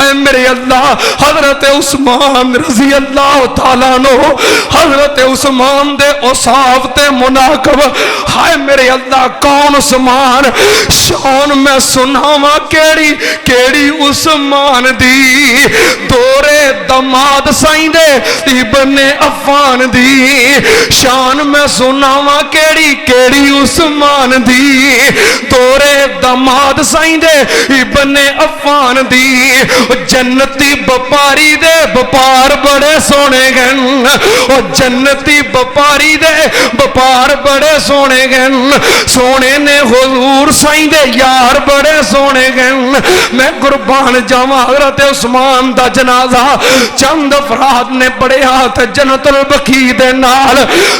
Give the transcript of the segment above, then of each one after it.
اے میرے اللہ حضرت عثمان رضی اللہ تعالیٰ عنہ حضرت عثمان دے اوصاف تے مناقب ہائے میرے اللہ کون عثمان شان میں سناواں کیڑی کیڑی عثمان دی دورے دماد سائیں دے ابن عفان دی شان میں سناواں کیڑی کیڑی عثمان دی دورے دماد سائیں دے ابن عفان دی جنتی بپاری دے بپار بڑے سونے گن جنتی بپاری دے بپار بڑے سونے گن سونے نے حضور سائیں دے یار بڑے سونے گن میں قربان جاواں حضرت عثمان دا جنازہ چند افراد نے بڑے ہاتھ جنت البقیع دے نال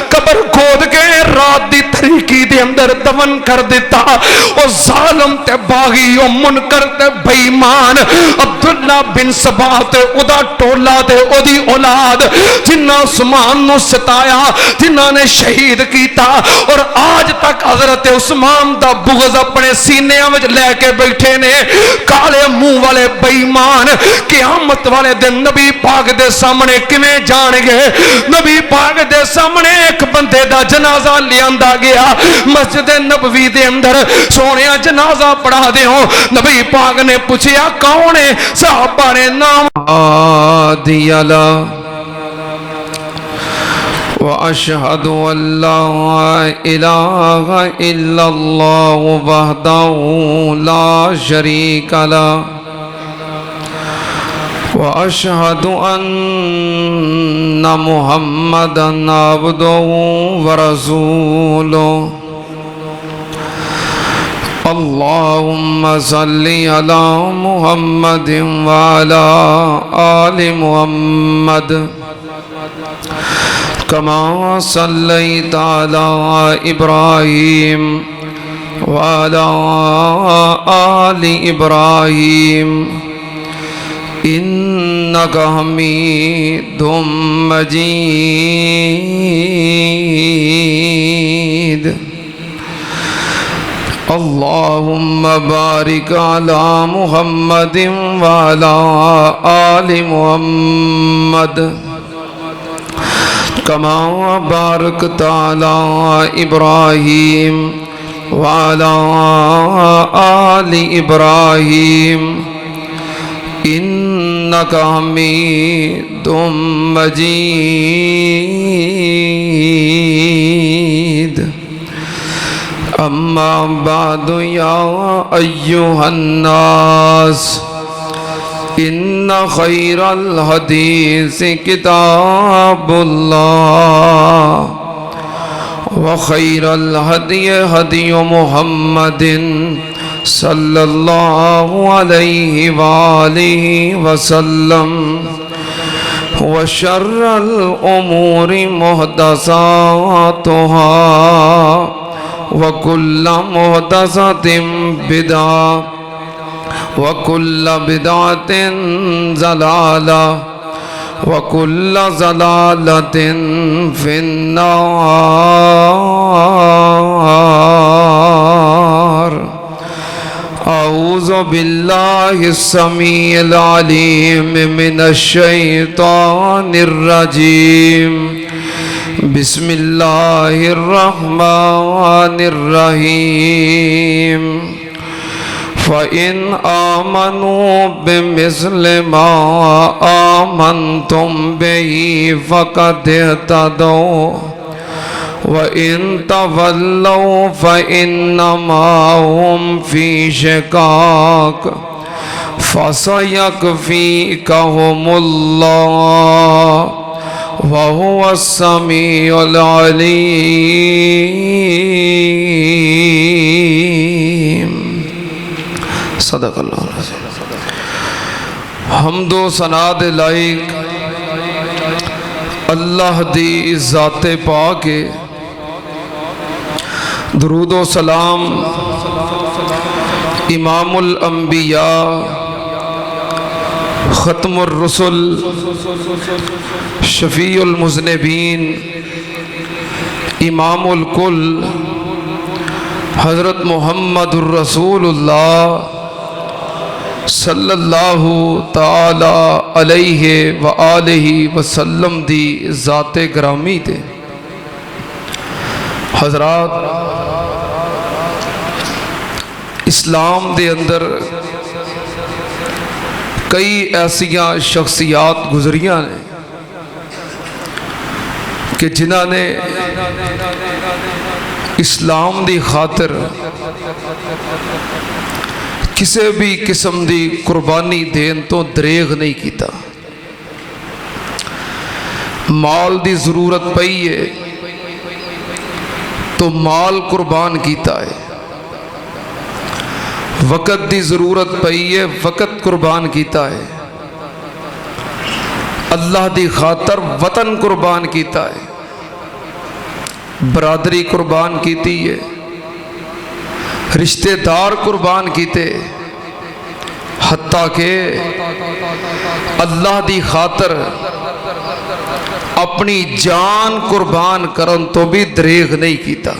قبر کھود کے رات دی تاریکی دے اندر دفن کر دیتا او ظالم تے باغی او منکر تے بے ایمان عبداللہ بن سبا تے ادا ٹولا تے او دی اولاد جنہ عثمان نو ستایا جنہ نے شہید کیتا اور آج تک حضرت عثمان دا بغض اپنے سینے وچ لے کے بیٹھے نے کالے منہ والے بے ایمان قیامت والے دن نبی پاک دے سامنے کیویں جان گے نبی پاک دے سامنے ایک بندے دا جنازہ لیاندا گیا مسجد نبوی دے اندر سونیا جنازہ پڑھا دیو نبی پاک نے پوچھیا کون ہے صحابہ نے نام دیالا وَأَشْهَدُ أَن لَّا إِلَٰهَ إِلَّا اللَّهُ وَحْدَهُ لَا شَرِيكَ لَهُ وَأَشْهَدُ أَنَّ مُحَمَّدًا عَبْدُهُ وَرَسُولُهُ اللهم صل على محمد وعلى آل محمد كما صليت على إبراهيم وعلى آل إبراهيم إنك حميد مجيد اللهم بارك على محمد وعلى آل محمد كما باركت على إبراهيم وعلى آل إبراهيم إنك حميد مجيد أما بعد يا أيها الناس إن خير الحديث كتاب الله وخير الهدي هدي محمد صلى الله عليه وآله وسلم وشر الأمور محدثاتها وكل محدثة بدعة وكل بدعة ضلالة وكل ضلالة في النار أعوذ بالله السميع العليم من الشيطان الرجيم بسم الله الرحمن الرحيم فإن آمنوا بمثل ما آمنتم به فقد اهتدوا وإن تولوا فإنما هم في شقاق فسيكفيكهم الله وهو السميع العليم صدق اللہ العظیم حمد و ثنا دے لائق اللہ دی ذات پاک درود و سلام امام الانبیاء ختم الرسل شفیع المذنبین امام الکل حضرت محمد الرسول اللہ صلی اللہ تعالی علیہ وآلہ وسلم دی ذات گرامی تے حضرات، اسلام دے اندر کئی ایسیاں شخصیات گزریاں نے کہ جنہاں نے اسلام دی خاطر کسی بھی قسم دی قربانی دین تو دریغ نہیں کیتا۔ مال دی ضرورت پئی ہے تو مال قربان کیتا ہے، وقت دی ضرورت پئی ہے وقت قربان کیتا ہے، اللہ دی خاطر وطن قربان کیتا ہے، برادری قربان کیتی ہے، رشتہ دار قربان کیتے، حتیٰ کہ اللہ دی خاطر اپنی جان قربان کرن تو بھی دریغ نہیں کیتا۔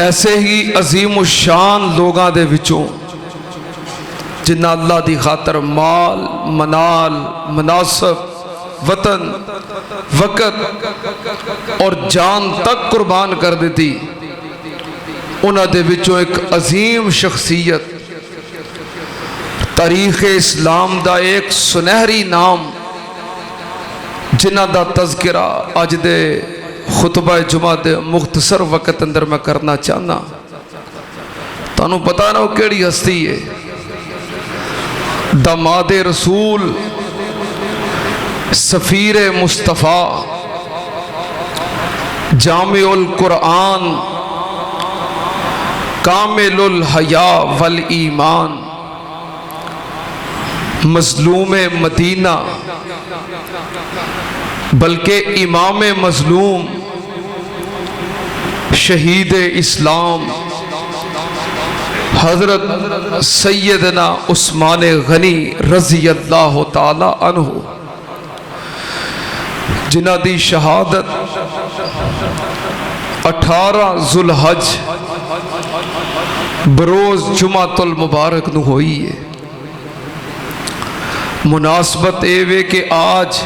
ایسے ہی عظیم الشان لوگاں دے وچوں جنہ اللہ دی خاطر مال، منال، مناسب، وطن، وقت اور جان تک قربان کر دیتی، انہاں دے وچوں ایک عظیم شخصیت، تاریخ اسلام دا ایک سنہری نام جنہ دا تذکرہ اج دے خطبہ جمعہ دے مختصر وقت اندر میں کرنا چاہنا۔ تانوں پتہ نہ وہ کیڑی ہستی ہے، داماد رسول، سفیر مصطفیٰ، جامع القرآن، کامل الحیا والایمان، مظلوم مدینہ بلکہ امام مظلوم، شہید اسلام، حضرت سیدنا عثمان غنی رضی اللہ تعالی عنہ، جنہ دی شہادت 18 ذوالحج بروز جمعۃ المبارک نو ہوئی ہے۔ مناسبت اے وے کہ آج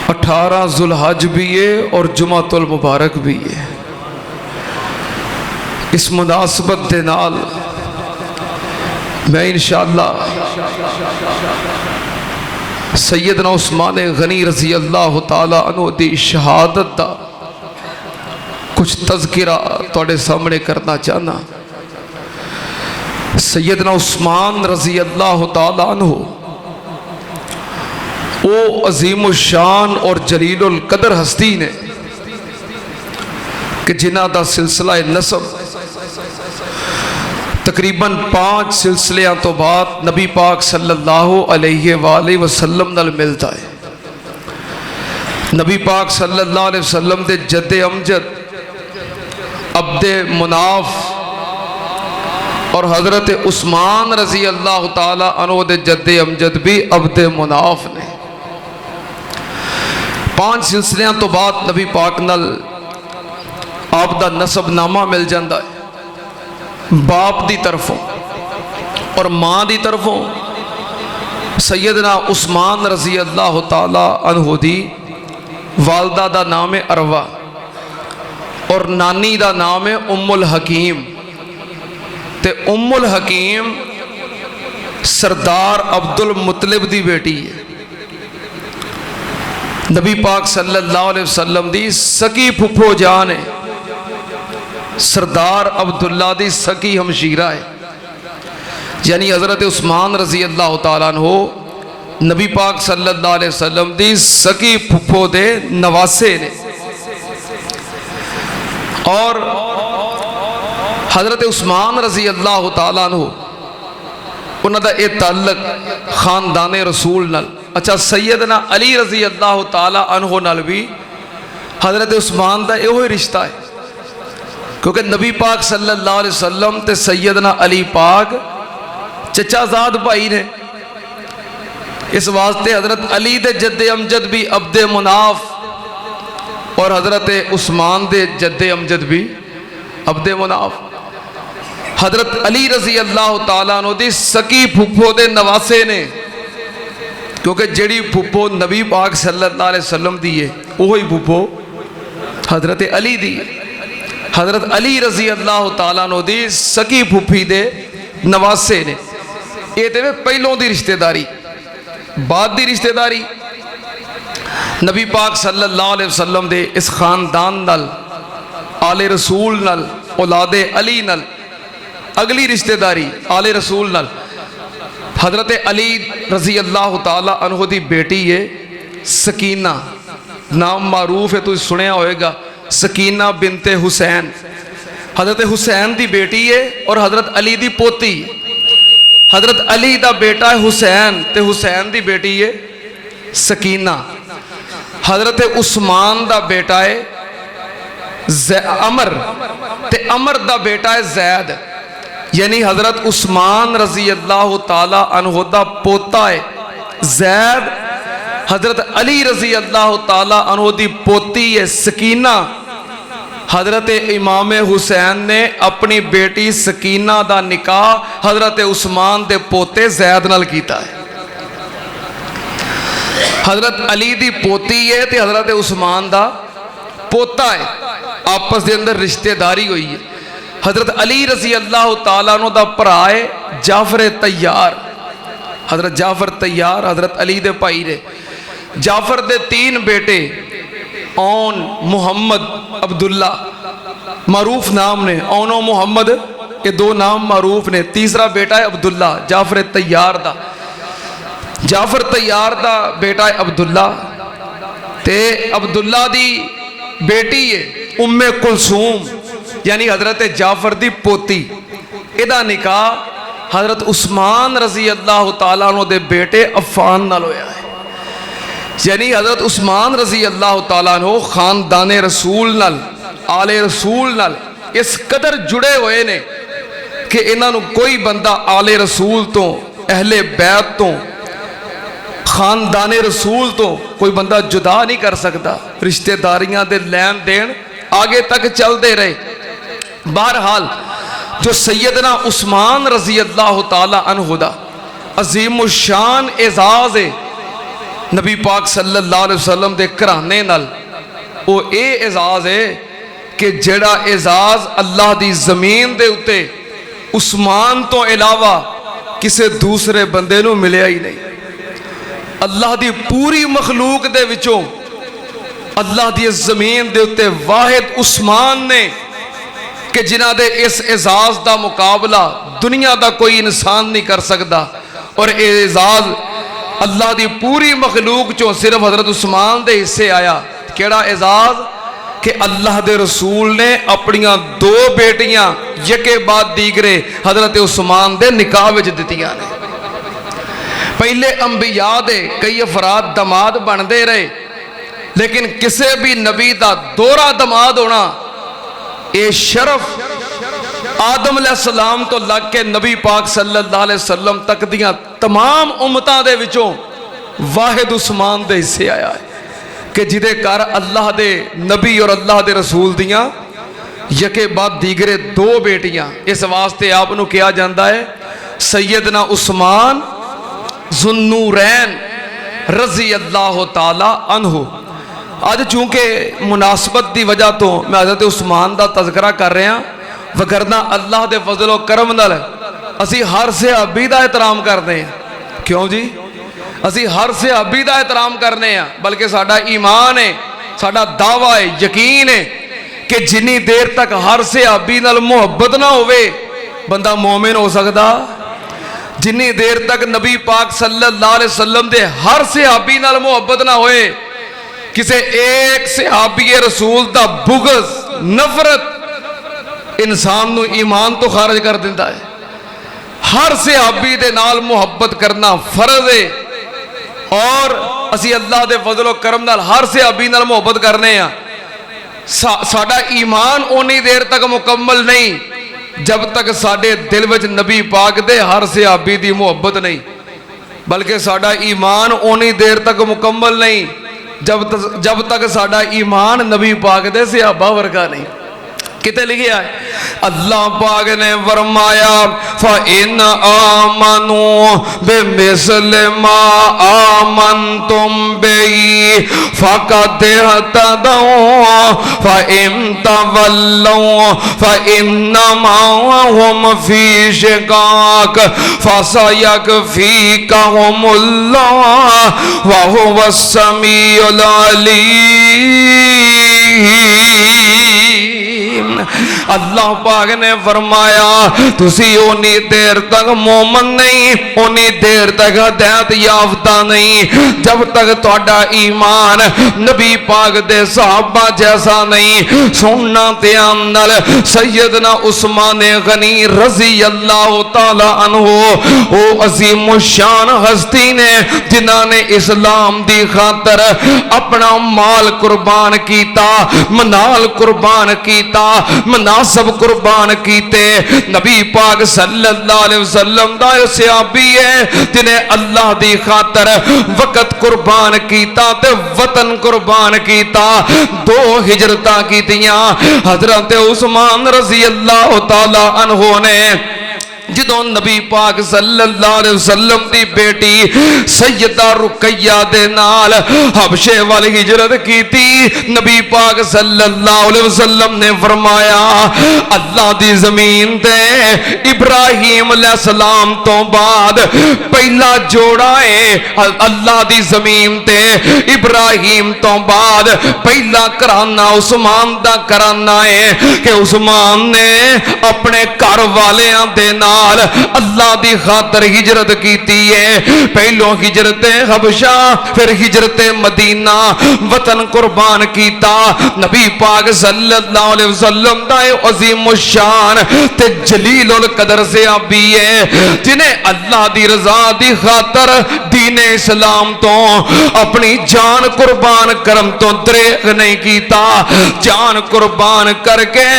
18 ذوالحج بھی ہے اور جمعۃ المبارک بھی ہے۔ اس مناسبت دے نال میں انشاءاللہ سیدنا عثمان غنی رضی اللہ تعالی عنہ دی شہادت دا کچھ تذکرہ توڑے سامنے کرنا چاہنا۔ سیدنا عثمان رضی اللہ تعالی عنہ او عظیم الشان اور جلیل القدر ہستی نے کہ جنہ دا سلسلہ نسب تقریباً 5 سلسلیاں تو بعد نبی پاک صلی اللہ علیہ وآلہ وسلم نال ملتا ہے۔ نبی پاک صلی اللہ علیہ وسلم دے جد امجد عبد مناف اور حضرت عثمان رضی اللہ تعالی عنہ دے جد امجد بھی عبد مناف نے۔ 5 سلسلیاں تو بعد نبی پاک نال آپ دا نسب نامہ مل جاندہ ہے، باپ دی طرفوں اور ماں دی طرفوں۔ سیدنا عثمان رضی اللہ تعالی عنہ دی والدہ دا نام عروہ اور نانی دا نام ام الحکیم، تے ام الحکیم سردار عبد المطلب دی بیٹی ہے، نبی پاک صلی اللہ علیہ وسلم دی سکی پھپھو جان ہے، سردار عبداللہ دی سکی ہمشیرہ ہے، یعنی حضرت عثمان رضی اللہ تعالیٰ عنہ نبی پاک صلی اللہ علیہ وسلم دی سکی پھپھو دے نواسے نے۔ اور حضرت عثمان رضی اللہ تعالیٰ عنہ انہوں دا اے تعلق خاندان رسول نال، اچھا سیدنا علی رضی اللہ تعالیٰ عنہ نال بھی حضرت عثمان دا اے ہوئی رشتہ ہے، کیونکہ نبی پاک صلی اللہ علیہ وسلم تے سیدنا علی پاک چچا زاد بھائی نے، اس واسطے حضرت علی دے جد امجد بھی عبد مناف اور حضرت عثمان دے جد امجد بھی عبد مناف۔ حضرت علی رضی اللہ تعالیٰ عنہ دی سکی پھپھو دے نواسے نے، کیونکہ جڑی پھپھو نبی پاک صلی اللہ علیہ وسلم دی ہے وہی پھپھو حضرت علی دی ہے۔ حضرت علی رضی اللہ تعالیٰ عنہ دی سکی پھپھی دے نواسے نے، یہ تے پہلوں دی رشتہ داری، بعد دی رشتہ داری نبی پاک صلی اللہ علیہ وسلم دے اس خاندان نال، آل رسول نال، اولاد علی نال اگلی رشتہ داری آل رسول نال حضرت علی رضی اللہ تعالیٰ عنہ دی بیٹی ہے سکینہ، نام معروف ہے تو سنیا ہوئے گا، سکینہ بنت حسین، حضرت حسین دی بیٹی ہے اور حضرت علی دی پوتی، حضرت علی دا بیٹا ہے حسین تے حسین دی بیٹی ہے سکینہ، حضرت عثمان دا بیٹا ہے عمر تے عمر دا بیٹا ہے زید، یعنی حضرت عثمان رضی اللہ تعالی عنہ دا پوتا ہے زید، حضرت علی رضی اللہ تعالی عنہ دی پوتی ہے سکینہ، حضرت امام حسین نے اپنی بیٹی سکینہ دا نکاح حضرت عثمان دے پوتے زید نال کیتا ہے۔ حضرت علی دی پوتی ہے تے حضرت عثمان دا پوتا ہے، آپس دے اندر رشتہ داری ہوئی ہے۔ حضرت علی رضی اللہ تعالیٰ عنہ دا بھرا ہے جعفر طیار، حضرت جعفر طیار حضرت علی دے بھائی نے۔ جعفر دے 3 بیٹے اون محمد عبداللہ معروف نام نے، اون و محمد یہ 2 نام معروف نے، تیسرا بیٹا ہے عبداللہ جعفر طیار دا، جعفر طیار دا بیٹا ہے عبداللہ تے عبداللہ دی بیٹی ہے ام کلثوم یعنی حضرت جعفر دی پوتی، ادا نکاح حضرت عثمان رضی اللہ تعالیٰ عنہ دے بیٹے عفان نال ہویا ہے، یعنی حضرت عثمان رضی اللہ تعالیٰ عنہ خاندان رسول نال، آل رسول نال اس قدر جڑے ہوئے نے کہ انہاں نو کوئی بندہ آل رسول تو، اہل بیت تو، خاندان رسول تو کوئی بندہ جدا نہیں کر سکتا، رشتہ داریاں دے لین دین آگے تک چل دے رہے۔ بہرحال جو سیدنا عثمان رضی اللہ تعالی عنہ دا عظیم الشان اعزاز ہے نبی پاک صلی اللہ علیہ وسلم دے گھرانے نال، وہ اے اعزاز ہے کہ جڑا اعزاز اللہ دی زمین دے اتے عثمان تو علاوہ کسے دوسرے بندے نو ملیا ہی نہیں۔ اللہ دی پوری مخلوق دے وچوں اللہ دی زمین دے اتے واحد عثمان نے کہ جنہ دے اس اعزاز دا مقابلہ دنیا دا کوئی انسان نہیں کر سکتا، اور اعزاز اللہ دی پوری مخلوق چوں صرف حضرت عثمان دے حصے آیا۔ کیڑا اعزاز کہ اللہ دے رسول نے اپنیاں 2 بیٹیاں یکے بعد دیگرے حضرت عثمان دے نکاح وچ دتیاں نے۔ پہلے انبیاء دے کئی افراد دماد بن دے رہے، لیکن کسے بھی نبی دا دورہ دماد ہونا اے شرف آدم علیہ السلام تو لگ کے نبی پاک صلی اللہ علیہ وسلم تک دیاں تمام امتاں دے وچوں واحد عثمان دے حصے آیا ہے کہ جدے کر اللہ دے نبی اور اللہ دے رسول دیاں یکے بعد دیگرے 2 بیٹیاں، اس واسطے آپ نو کیا جاندہ ہے سیدنا عثمان ذوالنورین رضی اللہ تعالی عنہ۔ آج چونکہ مناسبت دی وجہ تو میں حضرت عثمان دا تذکرہ کر رہے ہیں، وگرنہ اللہ دے فضل و کرم نال اسی ہر صحابی دا احترام کرتے ہیں۔ کیوں جی؟ اسی ہر صحابی دا احترام کرنے ہیں، بلکہ ساڈا ایمان ہے، ساڈا دعویٰ ہے، یقین ہے کہ جنی دیر تک ہر صحابی نال محبت نہ ہوئے بندہ مومن ہو سکتا، جنی دیر تک نبی پاک صلی اللہ علیہ وسلم دے ہر صحابی نال محبت نہ ہوئے، کسے ایک صحابی رسول دا بغض نفرت انسان نو ایمان تو خارج کر دیتا ہے۔ ہر صحابی دے نال محبت کرنا فرض ہے، اور اسی اللہ دے فضل و کرم نال ہر صحابی نال محبت کرنے ہیں۔ ساڈا ایمان اونی دیر تک مکمل نہیں جب تک ساڈے دل وچ نبی پاک دے ہر صحابی دی محبت نہیں، بلکہ ساڈا ایمان اونی دیر تک مکمل نہیں جب تک ساڈا ایمان نبی پاک دے صحابہ ورگا نہیں۔ کتے لکھیا ہے اللہ پاک نے فرمایا فَإِنْ آمَنُوا بِمِثْلِ مَا آمَنْتُمْ بِهِ فَقَدِ اهْتَدَوْا وَإِنْ تَوَلَّوْا فَإِنَّمَا هُمْ فِي شِقَاقٍ فَسَيَكْفِيكَهُمُ اللَّهُ وَهُوَ السَّمِيعُ الْعَلِيمُ۔ اللہ پاک نے فرمایا تسی اونی دیر تک مومن نہیں، اونی دیر تک ہدایت یافتہ نہیں جب تک تہاڈا ایمان نبی پاک دے صحابہ جیسا نہیں۔ سننا دھیان نال سیدنا عثمان غنی رضی اللہ تعالی عنہ او عظیم الشان ہستی نے جنہاں نے اسلام دی خاطر اپنا مال قربان کیتا، منال قربان کیتا، مناسب قربان کیتے۔ نبی پاک صلی اللہ علیہ وسلم دا صحابی ہے جنہیں اللہ دی خاطر وقت قربان کیتا تے وطن قربان کیتا۔ 2 ہجرتاں کیتیاں حضرت عثمان رضی اللہ تعالی عنہ نے جدوں نبی پاک صلی اللہ علیہ وسلم دی بیٹی سیدہ رقیہ دے نال حبشے والی ہجرت کی تھی، نبی پاک صلی اللہ علیہ وسلم نے فرمایا اللہ دی زمین تے ابراہیم علیہ السلام تو بعد پہلا جوڑا ہے، اللہ دی زمین تے ابراہیم تو بعد پہلا کرانہ عثمان دا کرانہ ہے کہ عثمان نے اپنے گھر والیاں دے نال اللہ دی خاطر ہجرت کیتی ہے۔ پہلو ہجرت حبشہ، پھر ہجرت مدینہ، وطن قربان کیتا۔ نبی پاک صلی اللہ علیہ وسلم دا عظیم الشان تے جلیل القدر سے آبی ہے جنہیں اللہ دی رضا دی خاطر دین اسلام تو اپنی جان قربان کرم تو دریغ نہیں کیتا، جان قربان کر کے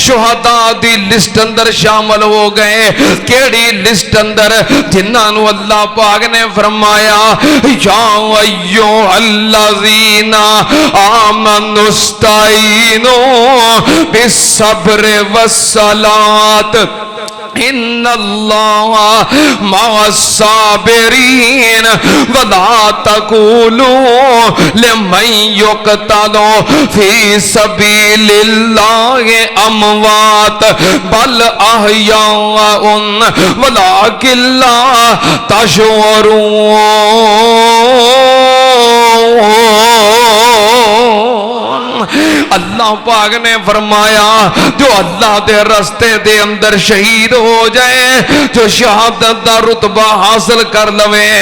شہداء دی لسٹ اندر شامل ہو گئے۔ کیڑی لسٹ اندر جنہاں اللہ پاک نے فرمایا یا ایھا الذین آمنوا استعینوا بالصبر والصلاۃ ان اللہ مع الصابرین ولا تقولوا لمن یقتل فی سبیل اللہ اموات بل احیاء ولکن لا تشعرون۔ اللہ پاک نے فرمایا جو اللہ دے رستے دے اندر شہید ہو جائے، جو شہادت دا رتبہ حاصل کر لوے،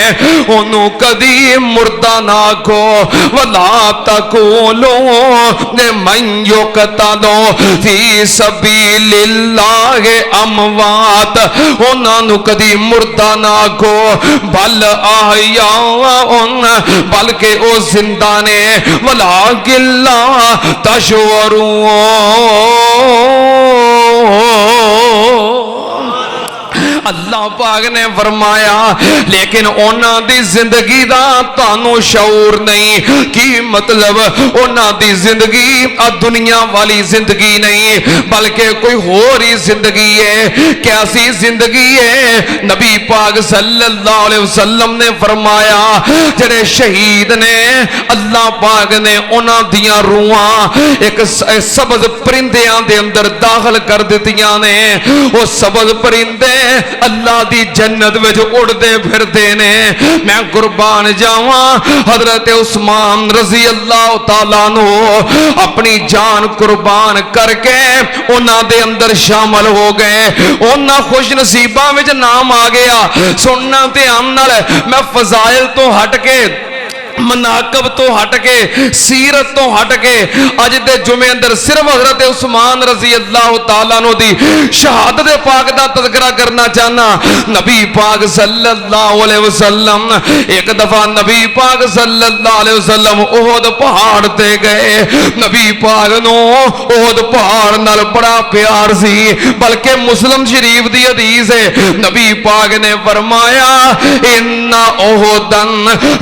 انہوں کدی مردہ نہ کھو ولا تقولوا لمن یقتل فی سبیل اللہ اموات، انہوں کدی مردہ نہ کھو بل احیاء، بلکہ او زندہ نے ولکن لا تشعرون۔ اللہ پاک نے فرمایا لیکن اونا دی زندگی دا تانو شعور نہیں۔ کی مطلب اونا دی زندگی دنیا والی زندگی نہیں بلکہ کوئی ہوری زندگی ہے۔ کیسی زندگی ہے؟ نبی پاک صلی اللہ علیہ وسلم نے فرمایا جڑے شہید نے اللہ پاک نے اونا دیاں روحاں ایک سبز پرندیاں دے اندر داخل کر دیتیاں نے۔ وہ سبز پرندے اللہ دی جنت وچ اڑدے پھردے نے۔ میں قربان جاواں حضرت عثمان رضی اللہ تعالیٰ عنہ اپنی جان قربان کر کے انہاں دے اندر شامل ہو گئے، انہاں خوش نصیباں وچ نام آ گیا۔ سننا دھیان نال میں فضائل تو ہٹ کے، مناقب تو ہٹ کے، سیرت تو ہٹ کے اج دے جمعے اندر صرف حضرت عثمان رضی اللہ تعالیٰ عنہ دی شہادت پاک دا تذکرہ کرنا چاہنا۔ نبی پاک صلی اللہ علیہ وسلم ایک دفعہ نبی پاک صلی اللہ علیہ وسلم احد پہاڑ تے گئے۔ نبی پاک نو احد پہاڑ نال بڑا پیار سی، بلکہ مسلم شریف دی حدیث ہے نبی پاک نے فرمایا ان احدن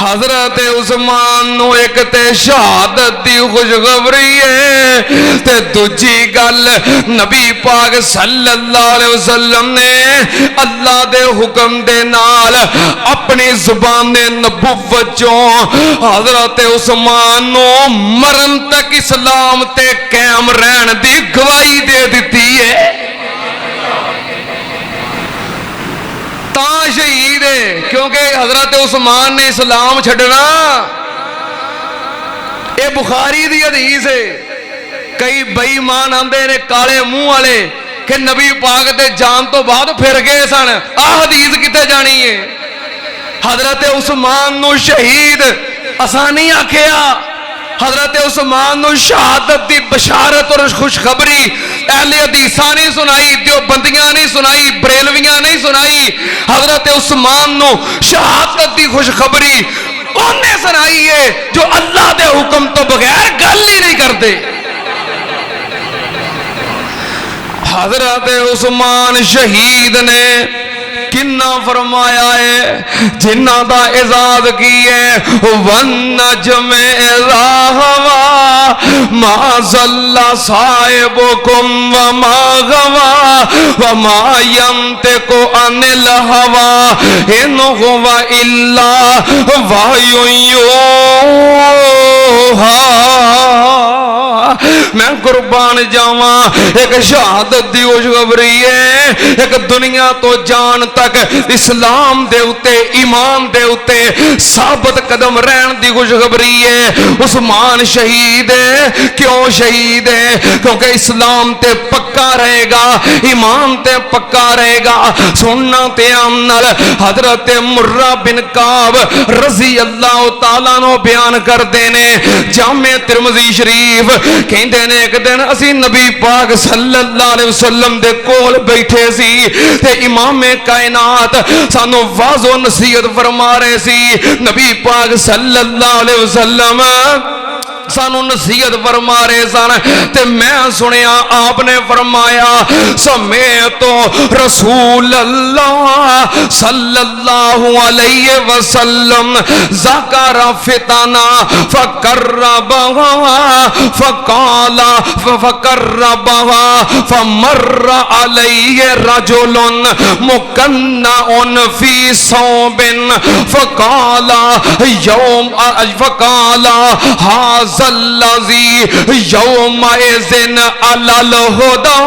حضرت عثمان نو ایک تے شہادت دی خوشخبری ہے تے دوجی گل نبی پاک صلی اللہ علیہ وسلم نے اللہ دے حکم دے نال اپنی زبان نبوت چوں حضرت عثمان نو مرن تک اسلام تے قائم رہن دی گواہی دے دیتی ہے تا شہید ہے کیونکہ حضرت عثمان نے اسلام چھڑنا اے بخاری دی حدیث ہے کئی بے ایمان آندے نے کالے منہ والے کہ نبی پاک دے جان تو بعد پھر گئے سن حدیث کتے جانی ہے حضرت عثمان نو شہید آسانی آکھیا حضرت عثمان نو شہادت دی بشارت اور خوشخبری اہل حدیثاں نہیں سنائی دیوبندیاں نہیں سنائی بریلویاں نہیں سنائی حضرت عثمان نو شہادت دی خوشخبری انہیں سنائی ہے جو اللہ دے حکم تو بغیر گل ہی نہیں کرتے حضرت عثمان شہید نے کنا فرمایا ہے جنہ دا اعزاز کیے والنجم اذا ہوا ما ضل صاحبکم وما غوا وما ينطق عن الهوى ان هو الا وحی یوحی میں قربان جاواں ایک شہادت دی خوشخبری ہے ایک دنیا تو جان تک اسلام دے اتے ایمان دے اتے ثابت قدم رہن دی خوشخبری ہے عثمان شہید ہے کیوں شہید ہے کیونکہ اسلام تے پکا رہے گا ایمان تے پکا رہے گا سننا تے امنل حضرت مرہ بن کعب رضی اللہ تعالیٰ نو بیان کر دینے جامع ترمذی شریف کہندے نے ایک دن اسی نبی پاک صلی اللہ علیہ وسلم دے کول بیٹھے سی تے امام کائنات سانو واضح و نصیحت فرما رہے سی نبی پاک صلی اللہ علیہ وسلم سانو نصیحت فرما رہے سن تے میں سنیا آپ نے فرمایا سمیت رسول اللہ صلی اللہ علیہ وسلم ذکر فتنہ فقربها فقال فقربها فمر علیہ رجل مکنع فی ثوب فقال یوم فقال هذا الذي يومئذ على الهدى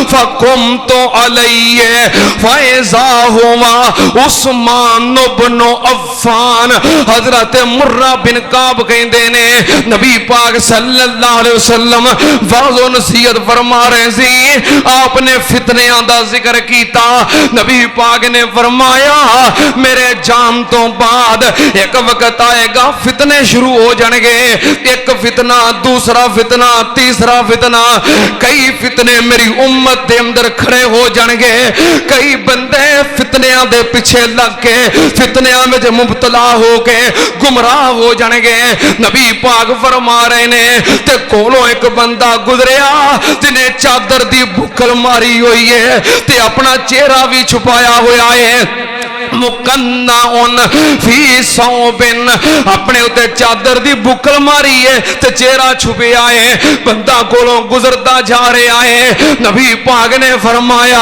فقمت عليه فإذا هو عثمان بن عفان حضرت مرہ بن کعب کہندے نے نبی پاک صلی اللہ علیہ وسلم واضح و نصیحت فرما رہے سی آپ نے فتنیاں دا ذکر کیتا نبی پاک نے فرمایا میرے جان تو بعد ایک وقت آئے گا فتنے شروع ہو جائیں گے ایک فتنہ دوسرا فتنہ تیسرا فتنہ کئی فتنے میری امت دے اندر کھڑے ہو جائیں گے کئی بندے فتنیاں دے پیچھے لگ کے فتنیاں میں جو مبتلا ہو کے گمراہ ہو جائیں گے نبی پاک فرما رہے نے تے کولوں ایک بندہ گزریا جنہیں چادر دی بکل ماری ہوئی ہے تے اپنا چہرہ بھی چھپایا ہوا ہے مکنعن فی ثوب اپنے اتے چادر دی بکل ماری ہے تے چہرہ چھپے آئے بندہ کولوں گزرتا جا رہے آئے نبی پاک نے فرمایا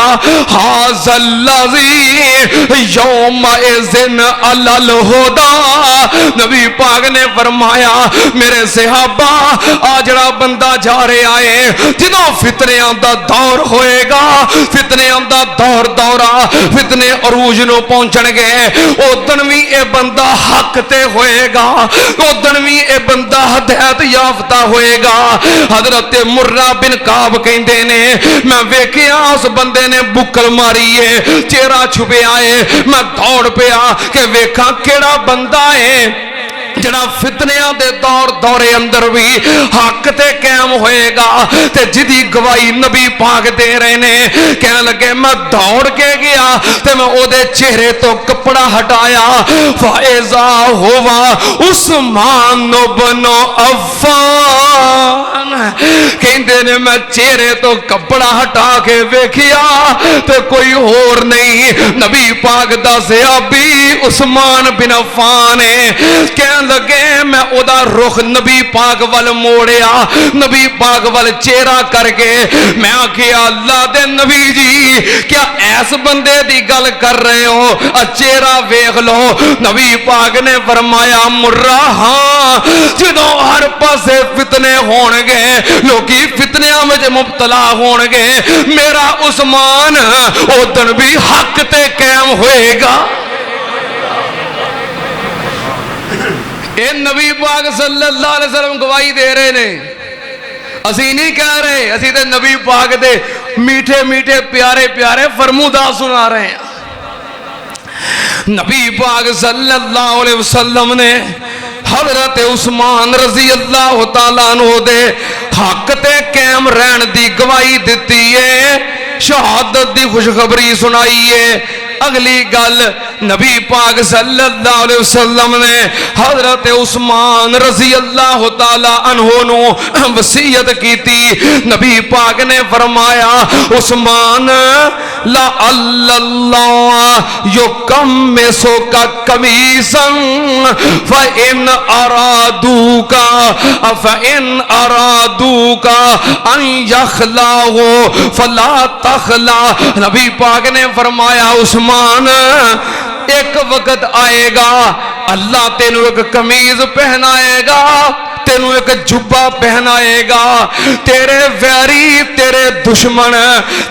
ھذا الذی یومئذ علی الہدی نبی پاک نے فرمایا میرے صحابہ آجڑا بندہ جا رہے آئے جنہوں فتنیاں دا دور ہوئے گا فتنیاں دا دور دورا فتنے عروج نو پہنچن گے او دنوی اے بندہ حق تے ہوئے گا او دنوی اے بندہ ہدایت یافتہ ہوئے گا حضرت مرہ بن کعب کہندے نے میں ویکھیا اس بندے نے بکل ماری ہے چہرہ چھپے آئے میں دوڑ پیا کہ ویکھاں کیڑا بندہ ہے جڑا فتنیاں دے دورے اندر بھی حق تے قائم ہوئے گا تے جدی گواہی نبی پاک دے رہے نے کہنے لگے میں دوڑ کے گیا تے میں او دے چہرے تو کپڑا ہٹایا فائزہ ہوا عثمان بن عفان عثمان کہندے نے میں چہرے تو کپڑا ہٹا کے ویکھیا تے کوئی اور نہیں نبی پاک دا صحابی عثمان بن عفان کہن لگے میں او دا رخ نبی پاک وال موڑیا نبی پاک وال چہرہ کر کے میں آکھیا اللہ دے نبی جی کیا ایس بندے دی گل کر رہے ہو چہرہ ویکھ لو نبی پاک نے فرمایا مرہ ہاں جدوں ہر پاسے فتنے ہون گے لوکی فتنیاں میں مبتلا ہون گے میرا عثمان او دن بھی حق تے قائم ہوئے گا اے نبی پاک صلی اللہ علیہ وسلم گواہی دے رہے نے اسی نہیں کہہ رہے اسی تے نبی پاک دے میٹھے میٹھے پیارے پیارے فرمودات سنا رہے ہیں نبی پاک صلی اللہ علیہ وسلم نے حضرت عثمان رضی اللہ تعالیٰ عنہ دے حق تے قائم رہن دی گواہی دیتی ہے شہادت دی خوشخبری سنائی ہے اگلی گل نبی پاک صلی اللہ علیہ وسلم نے حضرت عثمان رضی اللہ تعالیٰ عنہ نو وصیت کی تھی نبی پاک نے فرمایا عثمان لا اللہ یکمسو کا کمیسا فإن ارادوکا ان یخلاہو فلا تخلا نبی پاک نے فرمایا عثمان ایک وقت آئے گا اللہ تینوں ایک قمیض پہنائے گا تینوں ایک جبہ پہنائے گا تیرے ویری تیرے دشمن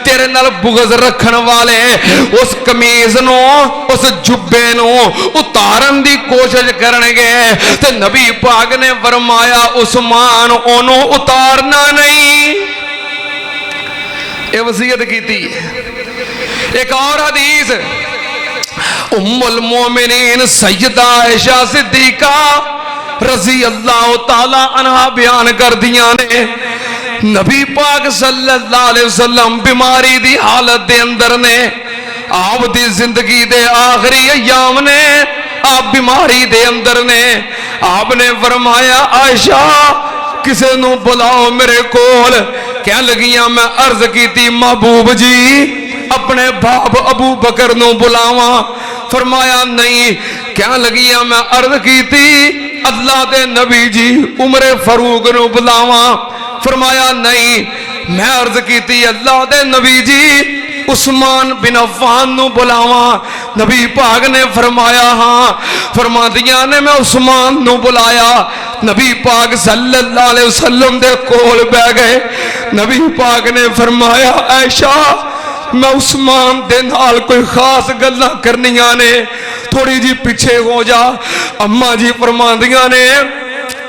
تیرے نال بغض رکھن والے اس قمیض نو اس جبے نو اتارن دی کوشش کرنگے تے نبی پاک نے فرمایا عثمان انہوں اتارنا نہیں یہ وصیت کی تھی ایک اور حدیث ام المومنین سیدہ عائشہ صدیقہ رضی اللہ تعالیٰ عنہ بیان کر دیا نے نبی پاک صلی اللہ علیہ وسلم بیماری دی حالت دے اندر نے آپ دی زندگی دے آخری ایام نے آپ بیماری دے اندر نے آپ نے فرمایا عائشہ کسے نو بلاؤ میرے کول کیا لگیاں میں عرض کی تھی محبوب جی اپنے باپ ابو بکر نو بلاواں فرمایا نہیں کیا لگیاں میں عرض کی تھی اللہ دے نبی جی عمر فاروق نو بلاواں فرمایا نہیں میں عرض کی تھی اللہ دے نبی جی عثمان بن عفان نو بلاواں نبی پاک نے فرمایا ہاں فرما دیا نے میں عثمان نو بلایا نبی پاک صلی اللہ علیہ وسلم دے کول بہ گئے نبی پاک نے فرمایا عائشہ میں عثمان دے نال کوئی خاص گلاں کرنیاں نے تھوڑی جی پیچھے ہو جا اماں جی فرماندیاں نے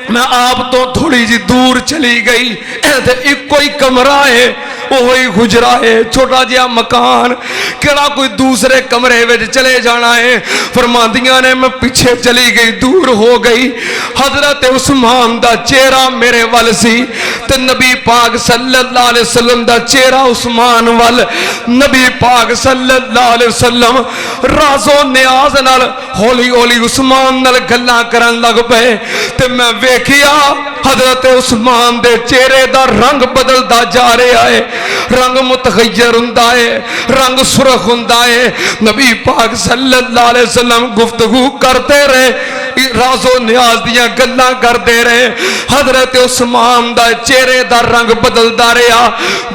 میں آپ تو تھوڑی جی دور چلی گئی ایک کوئی کمرہ ہے وہی حجرہ ہے چھوٹا جہا مکان کیڑا کوئی دوسرے کمرے وچ چلے جانا ہے فرماندیاں نے میں پیچھے چلی گئی دور ہو گئی حضرت عثمان دا چہرہ میرے وال سی تے نبی پاک صلی اللہ علیہ وسلم دا چہرہ عثمان وال نبی پاک صلی اللہ علیہ وسلم راز و نیاز نال ہولی ہولی عثمان نال گلاں کرن لگ پئے تے میں ویکھیا حضرت عثمان دے چہرے دا رنگ بدلدا جا رہا ہے رنگ متغیر ہوندا ہے رنگ سرخ ہوندا ہے نبی پاک صلی اللہ علیہ وسلم گفتگو کرتے رہے راز و نیاز دیاں گلاں کرتے رہے حضرت عثمان دا چہرے دا رنگ بدلدا رہا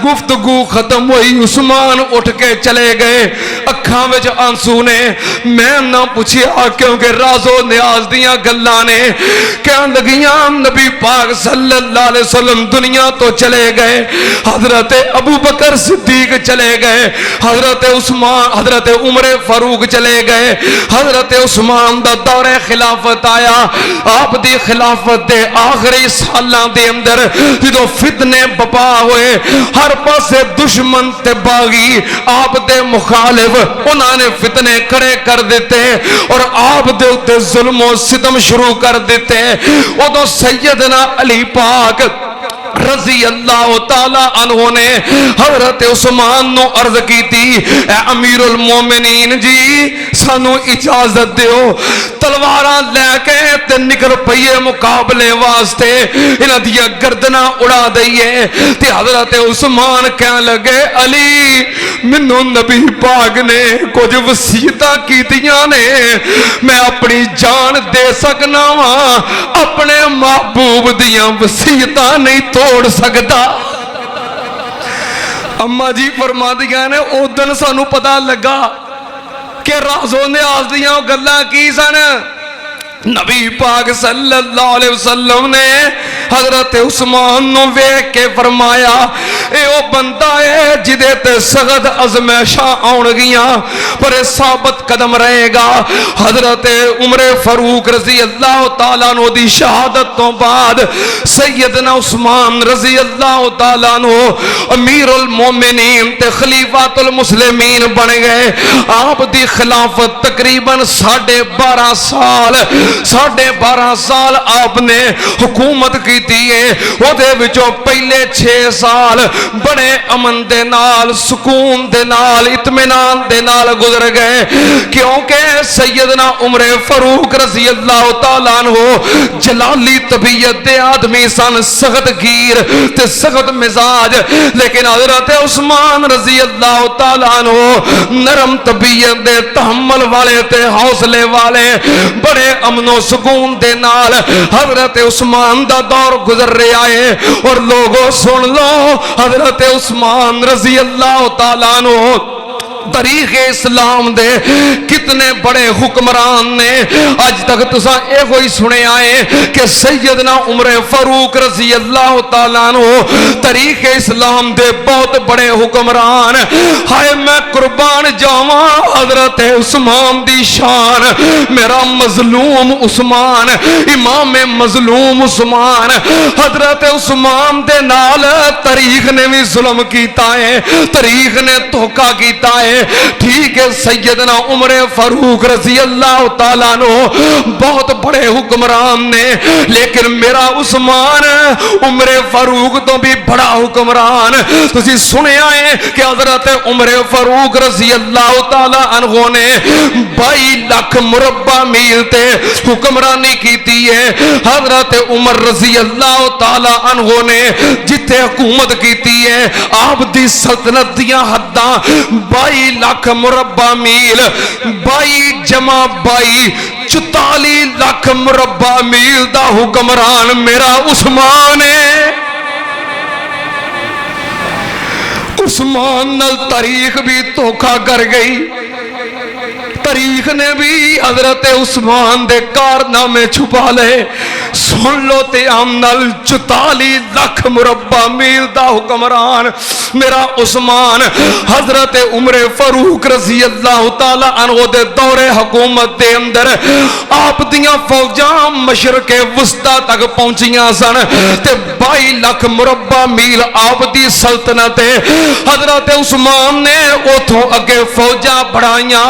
گفتگو ختم ہوئی عثمان اٹھ کے چلے گئے اکھاں وچ آنسو نے میں نہ پوچھیا کیونکہ راز و نیاز دیاں گلاں نے کہن لگیاں نبی پاک صلی اللہ علیہ وسلم دنیا تو چلے گئے حضرت ابو بکر صدیق چلے گئے حضرت عثمان حضرت عمر فاروق چلے گئے حضرت عثمان دا دور خلافت آیا آپ دی خلافت دے آخری سالاں دے اندر جدو فتنے بپا ہوئے ہر پاسے دشمن تے باغی آپ دے مخالف انہاں نے فتنے کھڑے کر دیتے اور آپ دے اتے ظلم و ستم شروع کر دیتے ادو سیدنا علی پاک رضی اللہ تعالی عنہ نے حضرت عثمان نو عرض کی تھی اے امیر المومنین جی سانو اجازت دیو تلواراں لے کے تے نکل پئیے مقابلے واسطے انہاں دی گردناں اڑا دئیے تے حضرت عثمان کہنے لگے علی منو نبی پاک نے کچھ وصیتاں کیتیاں نے میں اپنی جان دے سکنا وا اپنے محبوب دیاں وصیتاں نہیں توڑ سکتا اما جی فرما دیا نے او دن سانو پتہ لگا کہ رازو نیاز دیاں گلاں کی سن نبی پاک صلی اللہ علیہ وسلم نے حضرت عثمان نو ویکھ کے فرمایا اے او بندہ ہے جدے تے سخت ازمائشاں آن گیاں پر ثابت قدم رہے گا حضرت عمر فاروق رضی اللہ تعالیٰ عنہ دی شہادت تو بعد سیدنا عثمان رضی اللہ تعالیٰ عنہ امیر المومنین تے خلیفۃ المسلمین بن گئے آپ دی خلافت تقریباً 12.5 سال آپ نے حکومت کی دیئے وہ دے وچوں پہلے 6 سال بڑے امن دے نال سکون دے نال اطمینان دے نال گزر گئے کیونکہ سیدنا عمر فاروق رضی اللہ تعالیٰ عنہ جلالی طبیعت دے آدمی سن سخت گیر تے سخت مزاج لیکن حضرت عثمان رضی اللہ تعالیٰ عنہ نرم طبیعت دے تحمل والے تے حوصلے والے بڑے امن و سکون دے نال حضرت عثمان دا دور گزر رہا ہے اور لوگوں سن لو حضرت عثمان رضی اللہ تعالیٰ عنہ تاریخ اسلام دے کتنے بڑے حکمران نے آج تک تساں اے کوئی سنے آئے کہ سیدنا عمر فاروق رضی اللہ تعالیٰ عنہ تاریخ اسلام دے بہت بڑے حکمران ہائے میں قربان جاواں حضرت عثمان دی شان میرا مظلوم عثمان امام مظلوم عثمان حضرت عثمان دے نال تاریخ نے بھی ظلم کیتا ہے تاریخ نے دھوکا کیتا ہے ٹھیک ہے سیدنا عمر فاروق رضی اللہ تعالیٰ عنہ بہت بڑے حکمران نے لیکن میرا عثمان عمر فاروق تو بھی بڑا حکمران تسی سنے آئے کہ حضرت عمر فاروق رضی اللہ تعالیٰ عنہ نے 22 لاکھ مربع میل تے حکمرانی کیتی ہے حضرت عمر رضی اللہ تعالیٰ عنہ نے جتھے حکومت کیتی ہے آپ دی سلطنت دیاں حداں 22 لاکھ مربع میل 22 جمع 22 44 لاکھ مربع میل دا حکمران میرا عثمان ہے عثمان نال تاریخ بھی دھوکا کر گئی تاریخ نے بھی حضرت عثمان دے کارنامے چھپا لے سن لو تے آمنال 44 لاکھ مربع میل دا حکمران میرا عثمان حضرت عمر فاروق رضی اللہ تعالیٰ عنہ دے دور حکومت دے اندر آپ دیاں فوجاں مشرق وسطی تک پہنچیاں سن تے 22 لاکھ مربع میل آپ دی سلطنت حضرت عثمان نے اوتھوں اگے فوجاں بڑھائیاں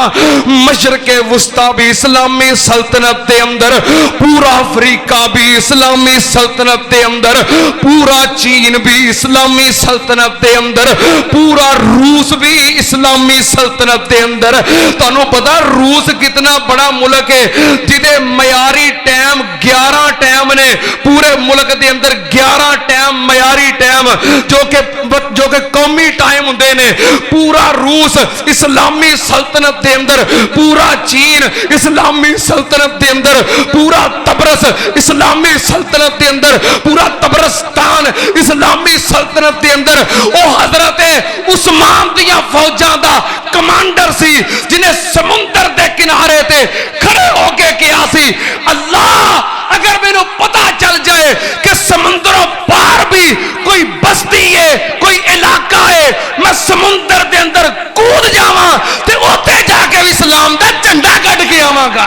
مشرق وسطی بھی اسلامی سلطنت دے اندر پورا افریقہ بھی اسلامی سلطنت دے اندر پورا چین بھی اسلامی سلطنت دے اندر پورا روس بھی اسلامی سلطنت دے اندر تانوں پتا روس کتنا بڑا ملک ہے جدے معیاری ٹائم 11 ٹائم نے پورے ملک دے اندر 11 ٹائم معیاری ٹائم جو کہ قومی ٹائم ہوندے نے پورا روس اسلامی سلطنت دے اندر پورا چین اسلامی سلطنت دے اندر پورا تبرس اسلامی سلطنت دے اندر پورا تبرستان اسلامی سلطنت دے اندر او حضرت عثمان دیاں فوجاں دا کمانڈر سی جنہیں سمندر دے کنارے تے کھڑے ہو کے کیا سی اللہ اگر میں نے پتا چل جائے کہ سمندروں پار بھی کوئی بستی ہے کوئی علاقہ ہے میں سمندر دے اندر کود جاواں تے اوتے جا کے اسلام دا جھنڈا کٹ کے آواں گا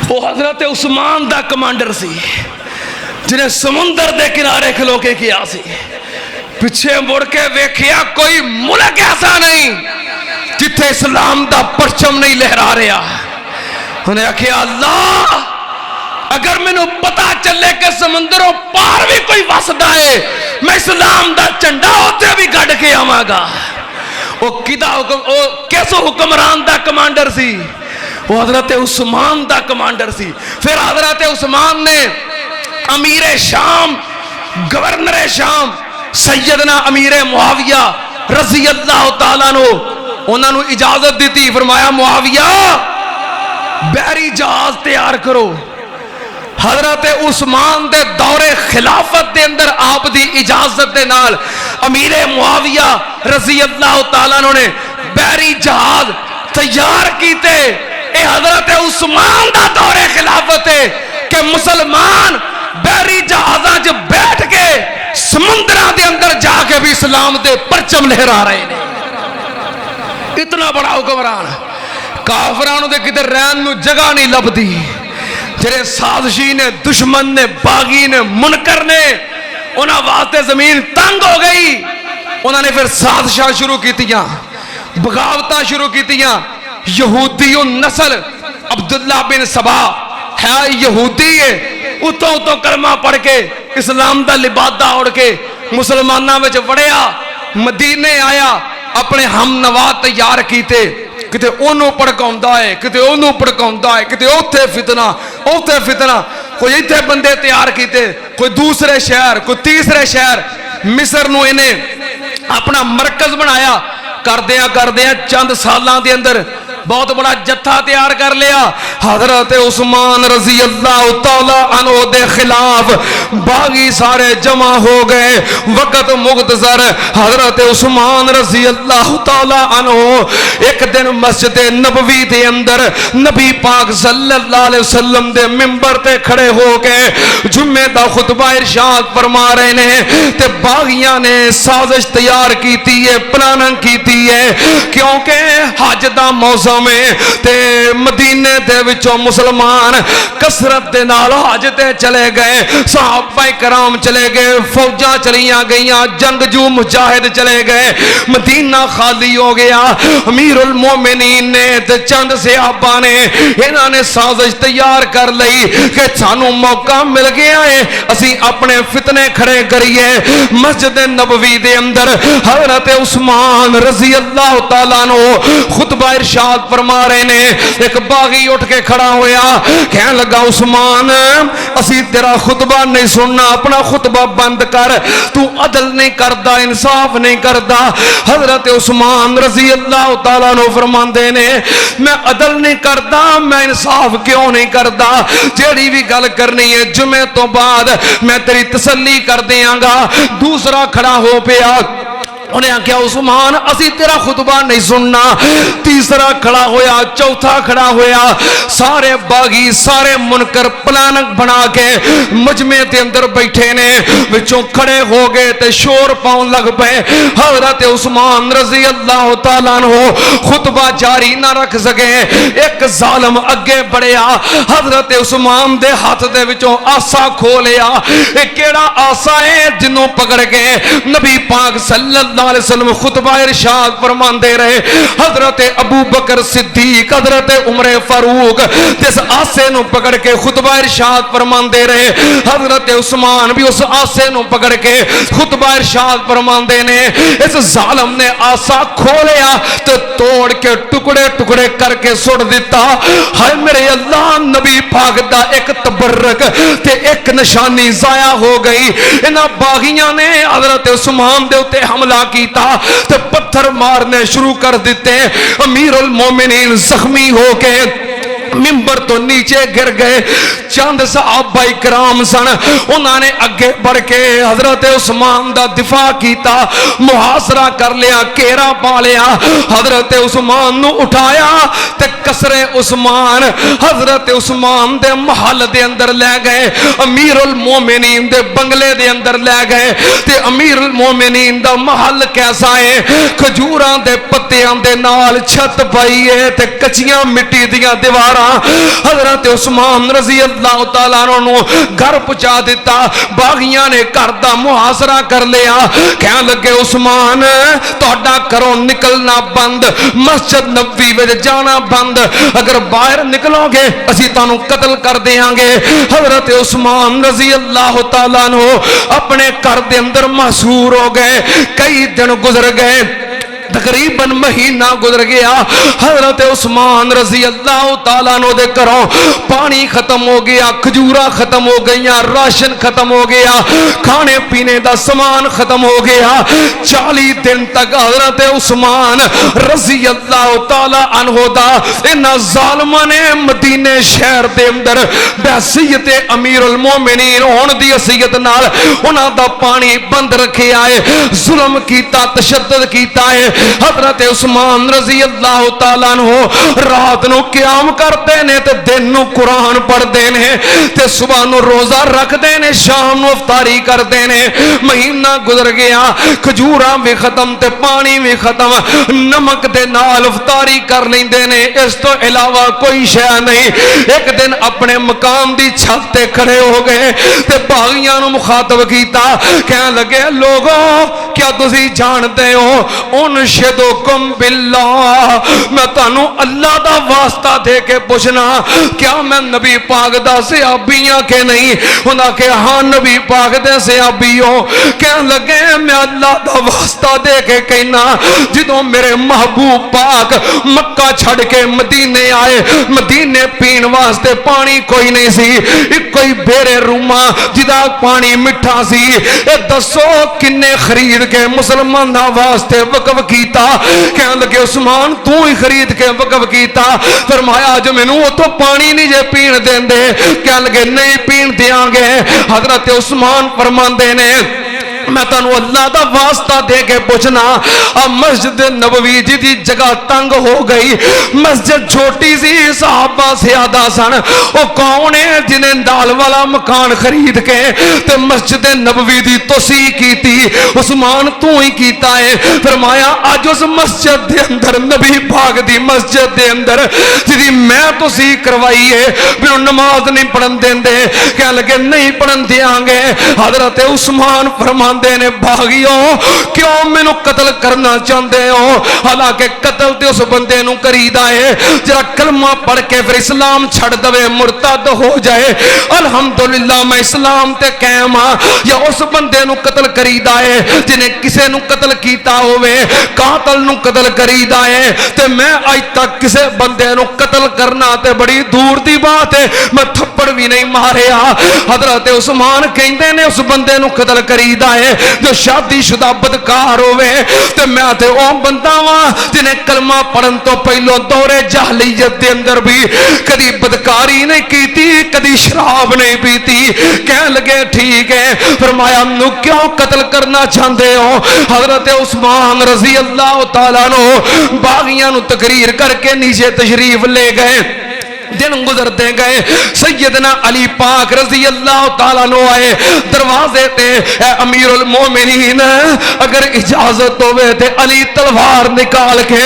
وہ حضرت عثمان دا کمانڈر سی جنہیں سمندر دے کنارے کھلو کے کیا سی پچھے مڑ کے ویکھیا کوئی ملک ایسا نہیں جتھے اسلام دا پرچم نہیں لہرا رہا انہیں کہا اللہ اگر مینوں پتا چلے کہ سمندروں پار بھی کوئی وسدا ہے میں اسلام دا جھنڈا اوتے بھی گڈ کے آواں گا. وہ کس حکمران دا کمانڈر سی؟ وہ حضرت عثمان دا کمانڈر سی. پھر حضرت عثمان نے امیر شام گورنر شام سیدنا امیر معاویہ رضی اللہ تعالیٰ عنہ انہوں نے اجازت دیتی. فرمایا معاویہ بحری جہاز تیار کرو. حضرت عثمان دے دور خلافت دے اندر آپ دی اجازت دے نال امیر معاویہ رضی اللہ تعالیٰ عنہ نے بحری جہاز تیار کیتے. اے حضرت عثمان دا دور خلافت ہے کہ مسلمان بحری جہازاں جو بیٹھ کے سمندراں دے اندر جا کے بھی اسلام دے پرچم لہرا رہے ہیں. اتنا بڑا حکمران. کافرانوں دے کدھر رہن نو جگہ نہیں لبدی. جڑے سازشی نے دشمن نے باغی نے منکر نے انہاں واسطے زمین تنگ ہو گئی. انہاں نے پھر سازشاں شروع کیتیاں بغاوتاں شروع کیتیاں. یہودی نسل عبداللہ بن سبا ہے یہودی ہے اتوں کلمہ پڑھ کے اسلام دا لبادہ اوڑھ کے مسلماناں وچ وڑیا مدینے آیا اپنے ہم نوا تیار کیتے. کتے اونوں پڑکاوندا ہے کتے اونوں پڑکاوندا ہے کتے اوتھے فتنہ کوئی ایتھے بندے تیار کیتے کوئی دوسرے شہر کوئی تیسرے شہر. مصر نو انہیں اپنا مرکز بنایا. کردیاں چند سالاں دے اندر بہت بڑا جتھا تیار کر لیا. حضرت عثمان رضی اللہ تعالی عنہ دے خلاف باغی سارے جمع ہو گئے. وقت مختصر. حضرت عثمان رضی اللہ تعالی عنہ ایک دن مسجد نبوی دے اندر نبی پاک صلی اللہ علیہ وسلم دے منبر تے کھڑے ہو کے جمعے دا خطبہ ارشاد فرما رہے نے تے باغیاں نے سازش تیار کیتی ہے پلاننگ کیتی ہے کیونکہ حج دا موسم میں تے مدینے دے وچوں مسلمان کثرت دے نال حج تے چلے گئے. صحابہ کرام چلے گئے فوجاں چلیاں گئیاں جنگجو مجاہد چلے گئے. مدینہ خالی ہو گیا. امیر المومنین نے تے چند صحابہ نے انہاں نے سازش تیار کر لئی کہ سانو موقع مل گیا ہے اسی اپنے فتنے کھڑے کریے. مسجد نبوی دے اندر حضرت عثمان رضی اللہ تعالیٰ عنہ خطبہ ارشاد فرما رہے نے. ایک باغی اٹھ کے کھڑا ہویا کہنے لگا عثمان اسی تیرا خطبہ نہیں سننا اپنا خطبہ بند کر تو عدل نہیں کردا انصاف نہیں کردا. حضرت عثمان رضی اللہ تعالیٰ عنہ فرماندے نے میں عدل نہیں کردا میں انصاف کیوں نہیں کردا جیڑی بھی گل کرنی ہے جمعے تو بعد میں تیری تسلی کر دیاں گا. دوسرا کھڑا ہو پیا انہیں کیا عثمان اسی تیرا خطبہ نہیں سننا. تیسرا کھڑا ہویا چوتھا کھڑا ہویا. سارے باغی سارے منکر پلانک بنا کے مجمع دے اندر بیٹھے نے وچوں کھڑے ہو گئے تے شور پاؤں لگ پے. حضرت عثمان رضی اللہ تعالیٰ عنہ خطبہ جاری نہ رکھ سکے. ایک ظالم اگے بڑھیا حضرت عثمان دے ہاتھ دے وچوں آسا کھو لیا. ایک کیڑا آسا ہے جنوں پکڑ کے نبی پاک صلی اللہ علیہ وسلم خطبہ ارشاد فرماندے رہے. حضرت ابو بکر صدیق حضرت عمر فاروق جس آسے نو پکڑ کے خطبہ ارشاد فرماندے رہے. حضرت عثمان بھی اس آسے نو پکڑ کے خطبہ ارشاد فرماندے نے. اس ظالم نے آسا کھولیا تو توڑ کے ٹکڑے ٹکڑے کر کے سٹ دیتا. ہائے میرے اللہ نبی پاک دا ایک تبرک تے ایک نشانی ضائع ہو گئی. انہاں باغیاں نے حضرت عثمان دے اوتے حملہ کیتا تے پتھر مارنے شروع کر دیتے. امیر المومنین زخمی ہو کے منبر تو نیچے گر گئے. چند صحابہ کرام سن انہوں نے اگے بڑھ کے حضرت عثمان دا دفاع کیتا محاصرہ کر لیا کیرا پا لیا. حضرت عثمان نو اٹھایا تے قصر عثمان حضرت عثمان دے محل دے اندر لے گئے. امیر المومنین دے بنگلے دے اندر لے گئے تے امیر المومنین دا محل کیسا ہے کھجوراں دے پتیاں دے نال چھت پائی ہے تے کچیاں مٹی دیاں دیواراں دیتا. حضرت عثمان رضی اللہ تعالیٰ عنہ گھر پہنچا دیتا. باغیاں نے گھر دا محاصرہ کر لیا. کہنے لگے عثمان تہاڈا گھروں نکلنا بند, مسجد نبوی وچ جانا بند, اگر باہر نکلو گے اسی تانوں قتل کر دیاں گے. حضرت عثمان رضی اللہ تعالیٰ عنہ اپنے گھر دے اندر محصور ہو گئے. کئی دن گزر گئے, تقریباً مہینہ گزر گیا. حضرت عثمان رضی اللہ تعالیٰ عنہ دے گھروں پانی ختم ہو گیا, کھجوراں ختم ہو گئیاں, راشن ختم ہو گیا, کھانے پینے دا سامان ختم ہو گیا. 40 دن تک حضرت عثمان رضی اللہ تعالیٰ عنہ دا انہاں ظالماں نے مدینے شہر دے اندر بحیثیت امیر المومنین ہون دی حیثیت نال انہاں دا پانی بند رکھیا ہے, ظلم کیتا, تشدد کیتا ہے. حضرت عثمان رضی اللہ تعالیٰ عنہ رات نو قیام کرتے نے تے دن نو قرآن پڑھتے نے تے صبح نو روزہ رکھتے نے, شام نو افطاری کرتے نے. مہینہ گزر گیا, کھجوراں بھی ختم تے پانی بھی ختم, نمک دے نال افطاری کر لیندے نے, اس تو علاوہ کوئی شے نہیں. ایک دن اپنے مقام دی چھت تے کھڑے ہو گئے تے باغیاں نو مخاطب کیتا. کہنے لگے لوگوں کیا تسی جانتے ہو انشدکم باللہ, میں تانوں اللہ دا واسطہ دے کے پوچھنا کیا میں نبی پاک دا صحابی ہاں کہ نہیں؟ انہاں کہ ہاں نبی پاک دے صحابی ہو. کہنے لگے میں اللہ دا واسطہ دے کے کہنا جدوں میرے محبوب پاک مکہ چھڑ کے مدینے آئے, مدینے پین واسطے پانی کوئی نہیں سی, ایک کوئی بیرے روما جدا پانی مٹھا سی. اے دسو کنے خرید کے مسلمان دا واسطے وقف کیتا؟ کہنے لگے عثمان تو ہی خرید کے وقف کیتا. فرمایا جو میں نو تو پانی نہیں جے پین دین دے. کہنے لگے نہیں پین دیاں گے. حضرت عثمان فرماندے نے میں تانوں اللہ دا واسطہ دے کے پوچھنا مسجد نبوی جی دی جگہ تنگ ہو گئی, مسجد چھوٹی سی, صحابہ زیادہ سن, او کون ہے جنہیں ڈال والا مکان خرید کے تے مسجد نبوی دی توسیع کیتی؟ عثمان تو ہی کیتا ہے. فرمایا اج اس مسجد دے اندر نبی پاک دی مسجد دے اندر جدی میں توسیع کروائی ہے میں نماز نہیں پڑھن دیندے. کہنے لگے نہیں پڑھن دیاں گے. حضرت عثمان فرماندے نے باغیوں کیوں مینوں قتل کرنا چاہتے ہو؟ حالانکہ قتل تے اس بندے نو کریدا ہے جڑا کلمہ پڑھ کے پھر اسلام چھڑ دے, مرتد ہو جائے. الحمدللہ میں اسلام تے قائم ہاں. یا اس بندے نو قتل کریدا ہے جنے کسے نو قتل کیتا ہوئے, قاتل نو قتل کریدا ہے. تے میں اج تک کسے بندے نو قتل کرنا تے بڑی دور دی بات ہے, میں تھپڑ بھی نہیں ماریا. حضرت عثمان کہندے نے اس بندے نو قتل کریدا ہے جو شادی شدہ بدکار ہوئے تے میں تے او بندہ واں جنہیں کلمہ پڑھن تو پہلو دور جاہلیت دے اندر بھی کدی بدکاری نہیں کیتی, کدی شراب نہیں پیتی. کہنے لگے ٹھیک ہے. فرمایا نو کیوں قتل کرنا چاہتے ہو؟ حضرت عثمان رضی اللہ تعالیٰ عنہ باغیاں نو تقریر کر کے نیچے تشریف لے گئے. دن گزرتے گئے, سیدنا علی پاک رضی اللہ تعالیٰ عنہ آئے دروازے تے. اے امیر المومنین اگر اجازت ہوئے تے علی تلوار نکال کے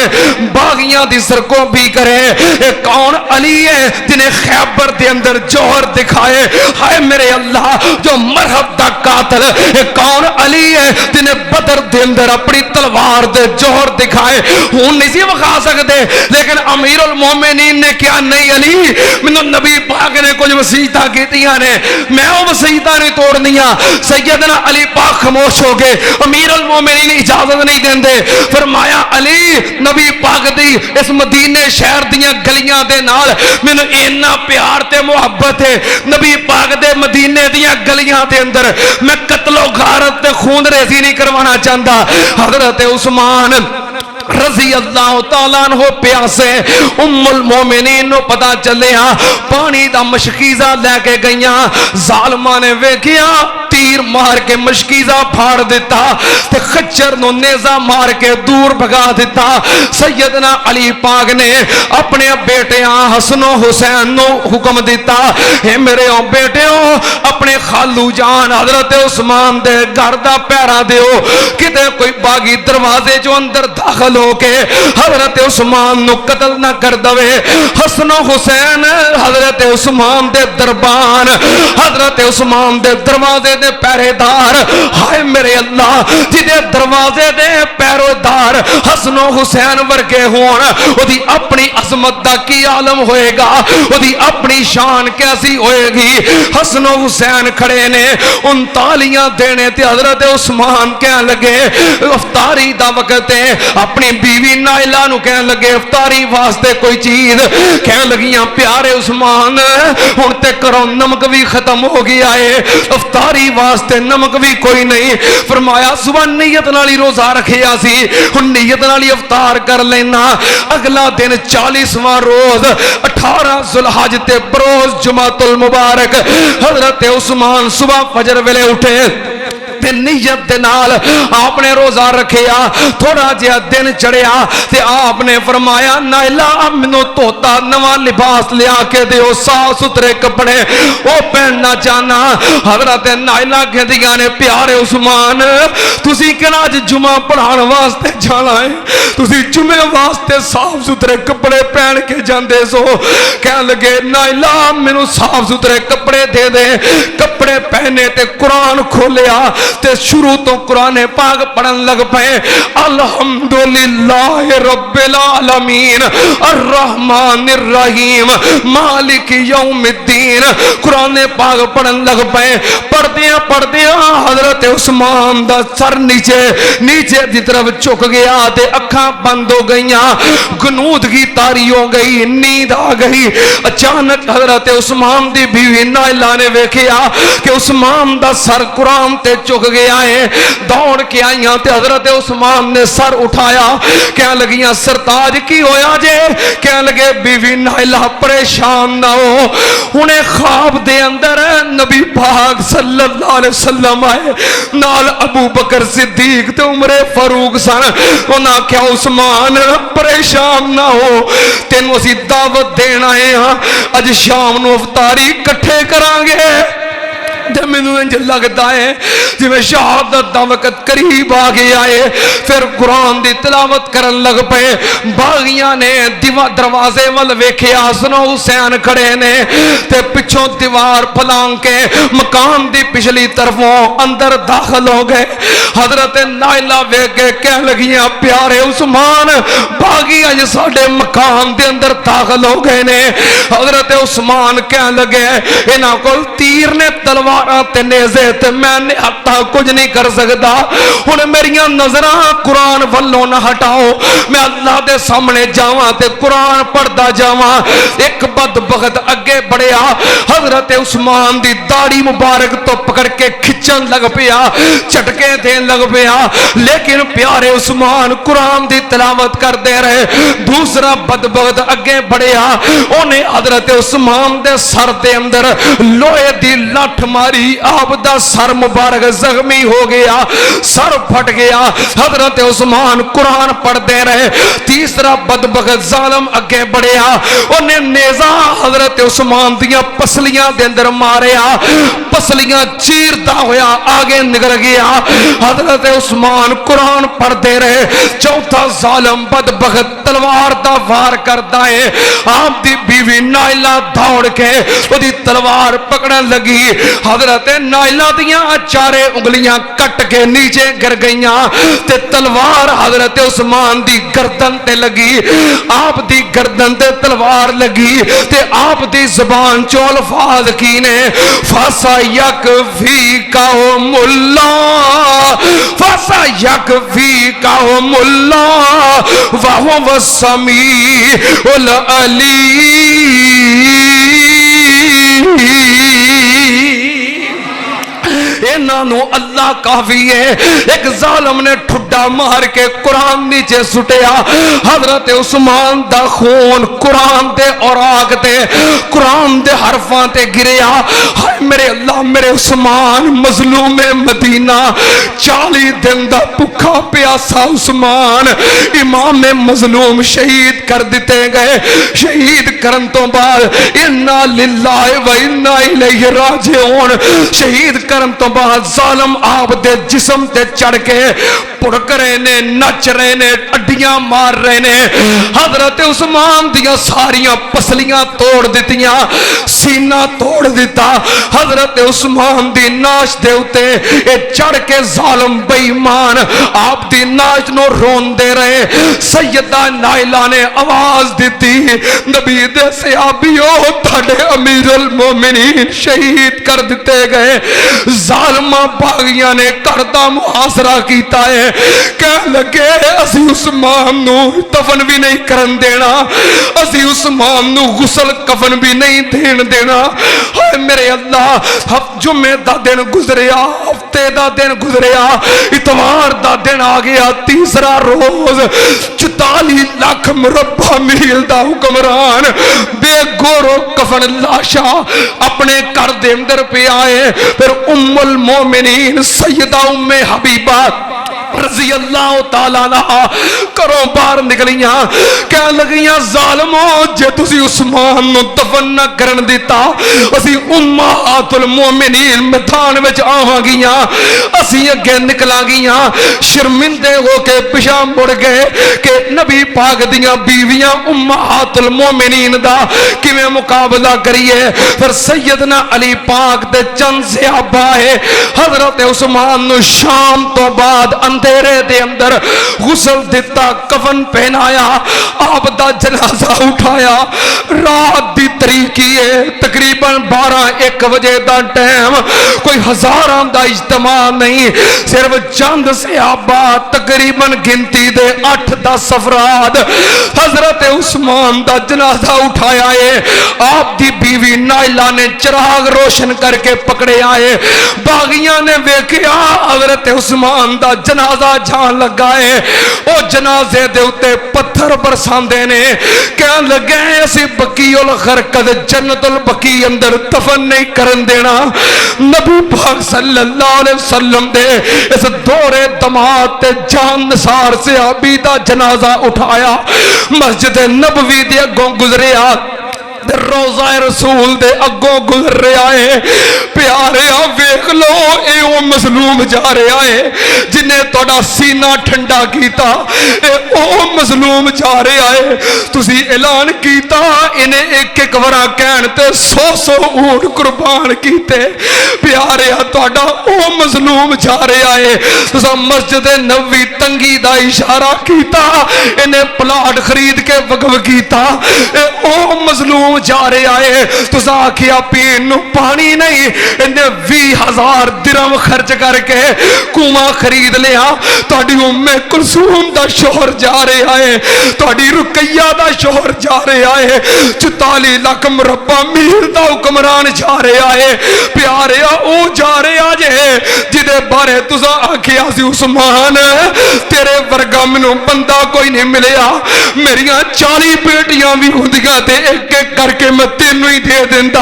باغیاں دی سرکوں بھی کرے. اے کون علی ہے جنہیں خیبر دے اندر جوہر دکھائے؟ ہائے میرے اللہ جو مرحب دا قاتل. اے کون علی ہے جنہیں بدر دے اندر اپنی تلوار دے جوہر دکھائے؟ ہون نہیں سی وقا سکتے, لیکن امیر المومنین نے کیا نہیں علی منو نبی پاک نے کچھ وسیعتاں کیتیاں نے, میں وہ وسیعتاں نہیں توڑنیاں. سیدنا علی پاک خاموش ہو گئے, امیر المومنین اجازت نہیں دیندے. فرمایا علی نبی پاک دی اس مدینے شہر دیاں گلیاں دے نال مینو اتنا پیار تے محبت ہے, نبی پاک دے مدینے دیاں گلیاں دے اندر میں قتل و غارت تے خون ریزی نہیں کروانا چاہتا. حضرت عثمان رضی اللہ تعالیٰ عنہ پیاسے, ام المومنین نو پتا چلیا پانی دا مشکیزہ لے کے گئیاں. ظالمہ نے ویکھیا تیر مار کے مشکیزہ پھاڑ دیتا تے خچر نو نیزہ مار کے دور بھگا دیتا. سیدنا علی پاک نے اپنے بیٹیاں حسن و حسین نو حکم دیتا, اے میرے بیٹیوں اپنے اپنے خالو جان حضرت عثمان دے گھر دا پیرا دیو کتے کوئی باغی دروازے جو اندر داخل ہو کے حضرت عثمان نو قتل نہ کر دوے. حسن و حسین حضرت عثمان دے دربان حضرت عثمان دے دروازے دے پہرے دار ہائے میرے اللہ جدے دروازے دے پہرے دار حسن و حسین ورگے ہون او دی اپنی عظمت دا کی عالم ہوئے گا, او دی اپنی شان کیسی ہوئے گی. حسن و حسین کھڑے نے ان تالیاں دینے تے حضرت عثمان کہنے لگے افطاری دا وقت ہے, اپنی بیوی نائلہ نو کہنے لگے افطاری واسطے کوئی چیز, کہنے لگیاں پیارے عثمان ہن تے کرو نمک بھی ختم ہو گیا ہے, افطاری واسطے نمک بھی کوئی نہیں. فرمایا صبح نیت نالی روزہ رکھیا سی ہن نیت نالی افطار کر لینا. اگلا دن 40واں روز 18 ذوالحج تے بروز جمعۃ المبارک حضرت عثمان صبح فجر ویلے اٹھے تے نیت دے نال آپ نے روزہ رکھیا. تھوڑا جہا دن چڑھیا تے آپ نے فرمایا نائلہ منو توتا نواں لباس لیا کے دیو, صاف ستھرے کپڑے او پہننا چاہنا. حضرت نائلہ کہندیاں نے پیارے عثمان تسی کہنا اج جمعہ پڑھان واسطے جانا ہے, تسی جمعے واسطے صاف ستھرے کپڑے پہن کے جاندے سو. کہنے لگے نائلہ مینوں صاف ستھرے کپڑے دے دے. کپڑے پہنے تے قرآن کھولیا تے شروع تو قرآن پاک پڑھن لگ پئے. الحمدللہ رب العالمین الرحمن الرحیم مالک یوم الدین قرآن پاک پڑھن لگ پئے. پڑھدیاں پڑھدیاں حضرت عثمان دا سر نیچے دی طرف چک گیا تے اکھاں بند ہو گئیاں, گنودگی تاری ہو گئی, نیند آ گئی. اچانک حضرت عثمان دی بیوی نائلہ نے ویکھیا کہ عثمان دا سر قرآن تے چک گیا ہے. دوڑ کے آئیاں تے حضرت عثمان نے سر اٹھایا, کہنے لگیاں سرتاج کی ہویا جے؟ کہنے لگے بیوی نائلہ پریشان نہ ہو, انہیں خواب دے اندر نبی پاک صلی اللہ علیہ وسلم آئے, نال ابو بکر صدیق تے عمر فاروق سن. انہاں کیا عثمان پریشان نہ ہو, تینوں اسی دعوت دینا ہے, اج شام نو افطاری کٹھے کران گے. جب میں انج لگتا ہے جی میں شہادت دا وقت قریب آ گیا ہے. پھر قرآن دی تلاوت کرن لگ پے. باغیاں نے دروازے ول ویکھیا حسن و حسین کھڑے نے تے پچھوں دیوار پھلانگ کے مکان دی پچھلی طرفوں اندر داخل ہو گئے. حضرت نائلہ ویکھ کے کہنے لگیاں پیارے عثمان باغی اج ساڈے مکان دے اندر داخل ہو گئے نے. حضرت عثمان کہنے لگے انہاں کول تیر نے تلوار تے نیزے تے میں نے ہتھا کچھ نہیں کر سکتا. ہن میریاں نظراں قرآن والوں نہ ہٹاؤ, میں اللہ دے سامنے جاواں تے قرآن پڑھدا جاواں. ایک بدبخت اگے بڑھیا حضرت عثمان دی داڑھی مبارک تو پکڑ کے کھچن لگ پیا, چٹکے دین لگ پیا. لیکن پیارے عثمان قرآن دی تلاوت کر دے رہے. دوسرا بدبخت اگے بڑھیا, انہیں حضرت عثمان دے سر دے اندر لوہے دی لٹھ ماری, آپ دا سر مبارک زخمی ہو گیا, سر پھٹ گیا. حضرت عثمان قرآن پڑھ دے رہے. تیسرا بدبخت ظالم اگے بڑھیا, انہیں نیزہ حضرت عثمان دیاں پسلیاں دے اندر ماریا, پسلیاں چیرتا ہویا آگے نکل گیا. حضرت عثمان قرآن پڑھ دے رہے. چوتھا ظالم بدبخت تلوار دا وار کرتا ہے. آپ دی بیوی نائلہ دوڑ کے وہ دی تلوار پکڑن لگی. حضرت نائلہ دیاں چارے انگلیاں کٹ کے نیچے گر گئیاں تے تلوار حضرت عثمان دی گردن تے لگی. آپ دی گردن تے تلوار لگی تے آپ دی زبان چوں الفاظ کی نے فاسا یک فی کا ملا, فاسا یک فی کا ملا وہو وسمیع العلیم. انہوں اللہ کافی ہے. ایک ظالم نے ٹھڈا مار کے قرآن نیچے سٹیا. حضرت عثمان دا خون قرآن دے اوراق تے قرآن دے حرفاں تے گریا. ہائے میرے اللہ میرے عثمان مظلوم مدینہ 40 دن دا بھکھا پیاسا عثمان امام مظلوم شہید کر دیتے گئے. شہید کرن تو بعد انا للہ و انا الیہ راجعون. شہید کرن تو بعد ظالم آپ دے جسم تے چڑھ کے پڑک رہے نے نچ رہے نے اڈیاں مار رہے نے. حضرت عثمان دیاں ساریاں پسلیاں توڑ دیتیاں سینہ توڑ دیتا. حضرت عثمان دی ناش دے اتے اے چڑھ کے ظالم بے ایمان آپ دی ناش نو رون دے رہے. سیدہ نائلہ نے آواز دیتی نبی دے صحابیو تھاڑے امیر المومنین شہید کر دیتے گئے. ظالمہ باغیاں نے کردہ محاصرہ کیتا ہے. کہہ لگے اسی عثمان نو دفن بھی نہیں کرن دینا, اسی عثمان نو غسل کفن بھی نہیں دین دینا. اے میرے اللہ جمعہ دا دن گزریا, ہفتے دا دن گزریا, اتوار دا دن آ گیا, تیسرا روز 44 لاکھ مربع میل دا حکمران بے گورو کفن لاشا اپنے کر دے اندر پہ آئے. پھر ام المومنین سیدہ ام حبیبہ رضی اللہ تعالیٰ عنہ کرو باہر نکلیاں. کہہ لگیاں ظالموں جے تسی عثمان نو دفن نہ کرن دیتا اسی امہات المومنین میدان وچ آواں گیاں, اسی اگے نکلاں گیاں. شرمندے ہو کے پیچھے مڑ گئے کہ نبی پاک دیاں بیویاں امہات المومنین دا کیویں مقابلہ کریے. پھر سیدنا علی پاک دے چند صحابہ ہے حضرت عثمان نو شام تو بعد اندھیرے دے اندر غسل دیتا, کفن پہنایا, آپ دا جنازہ اٹھایا. رات دی طریقی ہے تقریباً 12-1 بجے دا ٹائم, کوئی ہزاران دا اجتماع نہیں, صرف چند صحابہ تقریباً گنتی دے 8-10 افراد حضرت عثمان دا جنازہ اٹھایا ہے. آپ دی بیوی نائلہ نے چراغ روشن کر کے پکڑے آئے. باغیاں نے ویکھیا حضرت عثمان دا جنازہ جان لگا ہے. او جنازے دے اتے پتھر برساندے نے. کہن لگے اسی بقیع الغرقد جنت البقیع اندر دفن نہیں کرن دینا. نبی پاک صلی اللہ علیہ وسلم دے اس دور دماد تے جان نثار سے صحابی دا جنازہ اٹھایا, مسجد نبوی دے اگوں گزریا, روضہ رسول دے اگوں گزر رہا ہے. پیارے ویکھ لو اے او مظلوم جا رہا ہے جنہیں توڑا سینہ ٹھنڈا کیتا, اے او مظلوم جا رہا ہے. تسی اعلان کیتا انہیں ایک وراں کہن تے 100 اونٹ قربان کیتے. پیارے توڑا او مظلوم جا رہا ہے. تسا مسجد نبوی تنگی دا اشارہ کیتا, انہیں پلاٹ خرید کے وقف کیتا, اے او مظلوم جا رہے آئے. تو آکھیا پین نو پانی نہیں, انہیں 20,000 درہم خرچ کر کے کنواں خرید لیا. تہاڈی ام کلثوم دا شوہر جا رہے آئے, تہاڈی رقیہ دا شوہر جا رہے آئے, 44 لاکھ مربع میل دا حکمران جا رہے آئے. پیارے او جا رہے آجے جدے بارے تسا آکھیا سی عثمان تیرے ورگا منو بندہ کوئی نہیں ملیا, میریاں 40 بیٹیاں بھی ہوندیاں تے ایک ایک کر کے میں تینوں ہی دے دیندا.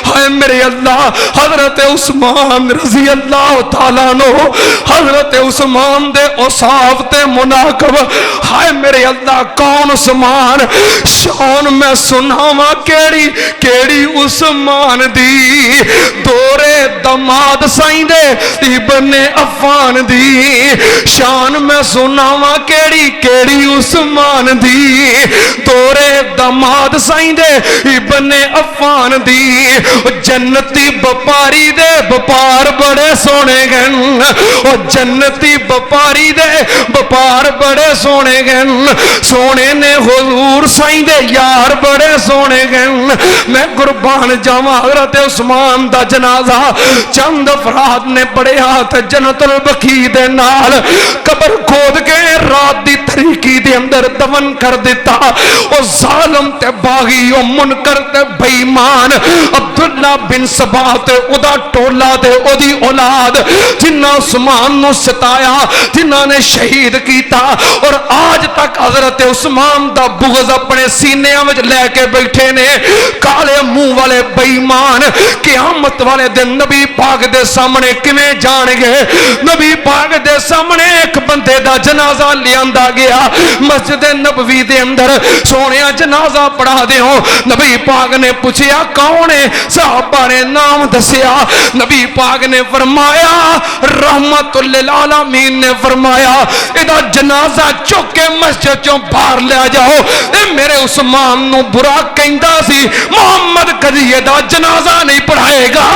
ہائے میرے اللہ حضرت عثمان رضی اللہ تعالیٰ عنہ, حضرت عثمان دے اوصاف تے مناقب. ہائے میرے اللہ کون عثمان, شان میں سناواں کیڑی کیڑی عثمان دی, دورے دماد سائیں دے ابن عفان دی. شان میں سناواں کیڑی کیڑی عثمان دی, دورے دماد سائیں دے ابن عفان دی. جنتی بپاری دے بپار بڑے سونے گن, جنتی بپاری دے بپار بڑے سونے گن. سونے نے حضور سائیں دے یار بڑے سونے گن. میں قربان جاواں حضرت عثمان دا جنازہ چند افراد نے پڑھیا تے جنت البقیع دے نال قبر کھود کے رات دی تاریکی دے اندر دفن کر دیتا. او ظالم تے باغی او منکر تے بے ایمان عبداللہ بن سبا تے او دا ٹولا تے او دی اولاد جنہاں عثمان نو ستایا, جنہاں نے شہید کیتا, اور آج تک حضرت عثمان دا بغض اپنے سینے وچ لے کے بیٹھے نے. کالے منہ والے بے ایمان قیامت والے دن نبی پاک دے سامنے کیویں جان گے؟ نبی پاک دے سامنے ایک بندے دا جنازہ لیاندا گیا مسجد نبوی دے اندر. سونیا جنازہ پڑھا دیو. نبی پاک نے پوچھیا کون ہے؟ صحابہ نے نام دسیا. نبی پاک نے فرمایا رحمت للعالمین نے فرمایا ادا جنازہ چک کے مسجد چوں باہر لے جاؤ. اے میرے عثمان نو برا کہندا سی محمد کدی دا جنازہ نہیں پڑھائے گا.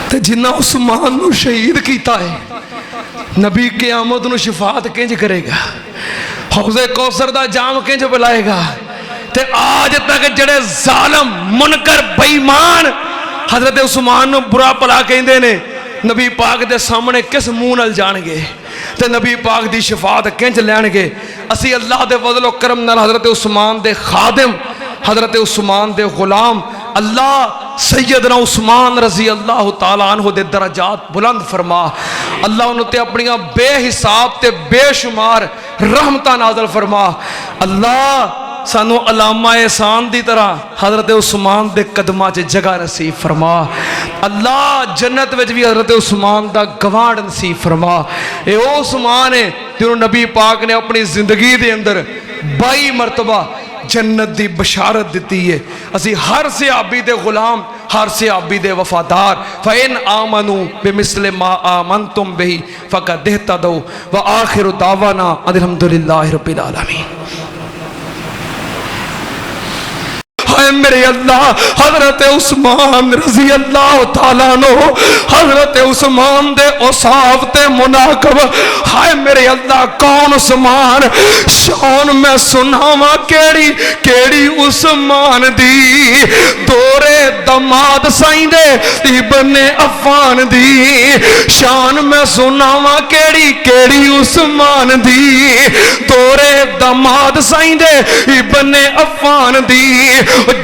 تے جنہ عثمان نو شہید کیتا ہے نبی قیامت نو شفاعت کنج کرے گا؟ حوض کوثر دا جام کنج پلائے گا؟ تے آج تک جڑے ظالم منکر بے ایمان حضرت عثمان نو برا پلا کہندے نے نبی پاک دے سامنے کس منہ نال جان گے تے نبی پاک دی شفاعت کنج لین گے؟ اسی اللہ دے فضل و کرم نال حضرت عثمان دے خادم, حضرت عثمان دے غلام, اللہ سیدنا عثمان رضی اللہ تعالیٰ عنہ دے درجات بلند فرما. اللہ انہوں تے اپنیاں بے حساب تے بے شمار رحمتہ نازل فرما. اللہ سانو علامہ احسان دی طرح حضرت عثمان دے قدمہ چے جگہ نصیب فرما. اللہ جنت وچ بھی حضرت عثمان دا گوانڈ نصیب فرما. اے او عثمان ہے جنہوں نبی پاک نے اپنی زندگی دے اندر 22 مرتبہ جنت دی بشارت دیتی ہے. اسی ہر صحابی دے غلام, ہر صحابی دے وفادار. فَإِنْ آمَنُوا بِمِثْلِ مَا آمَنْتُمْ بِهِ فَقَدْ اهْتَدَوْا وَآخِرُ دَعْوَانَا أَنِ الْحَمْدُ لِلَّهِ رَبِّ الْعَالَمِينَ. میرے اللہ حضرت عثمان رضی اللہ تعالیٰ عنہ, حضرت عثمان دے اوصاف تے مناقب. ہائے میرے اللہ کون عثمان؟ شان میں سناواں کیڑی کیڑی عثمان دی, دورے دماد سائیں دے ابن عفان دی. شان میں سناواں کیڑی کیڑی عثمان دی, دورے دماد سائیں دے ابن عفان دی.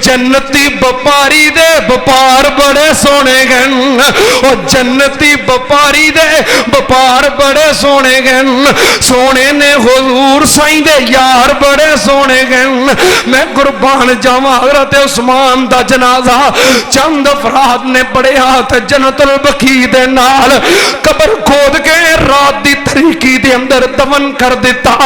جنتی بپاری دے بپار بڑے سونے گن, او جنتی بپاری دے بپار بڑے سونے گن. سونے نے حضور سائیں دے یار بڑے سونے گن. میں قربان جاواں حضرت عثمان دا جنازہ چند افراد نے پڑھیا تے جنت البقیع دے نال قبر کھود کے رات دی تاریکی دے اندر دفن کر دیتا.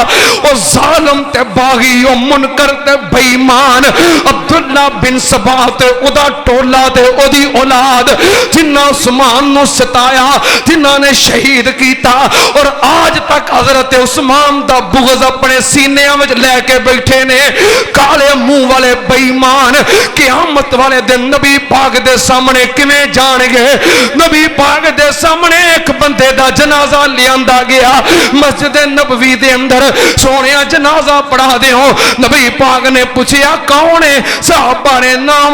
او ظالم تے باغی او منکر تے بے ایمان عبداللہ بن سبا تے او دا ٹولا تے او دی اولاد جنہاں عثمان نو ستایا, جنہاں نے شہید کیتا, اور آج تک حضرت عثمان دا بغض اپنے سینے وچ لے کے بیٹھے نے. کالے منہ والے بے ایمان قیامت والے دن نبی پاک دے سامنے کیویں جان گے؟ نبی پاک دے سامنے ایک بندے دا جنازہ لیاندا گیا مسجد نبوی دے اندر. سونیا جنازہ پڑھا دیو. نبی پاک نے پوچھیا کون ہے؟ صحابہ نے نام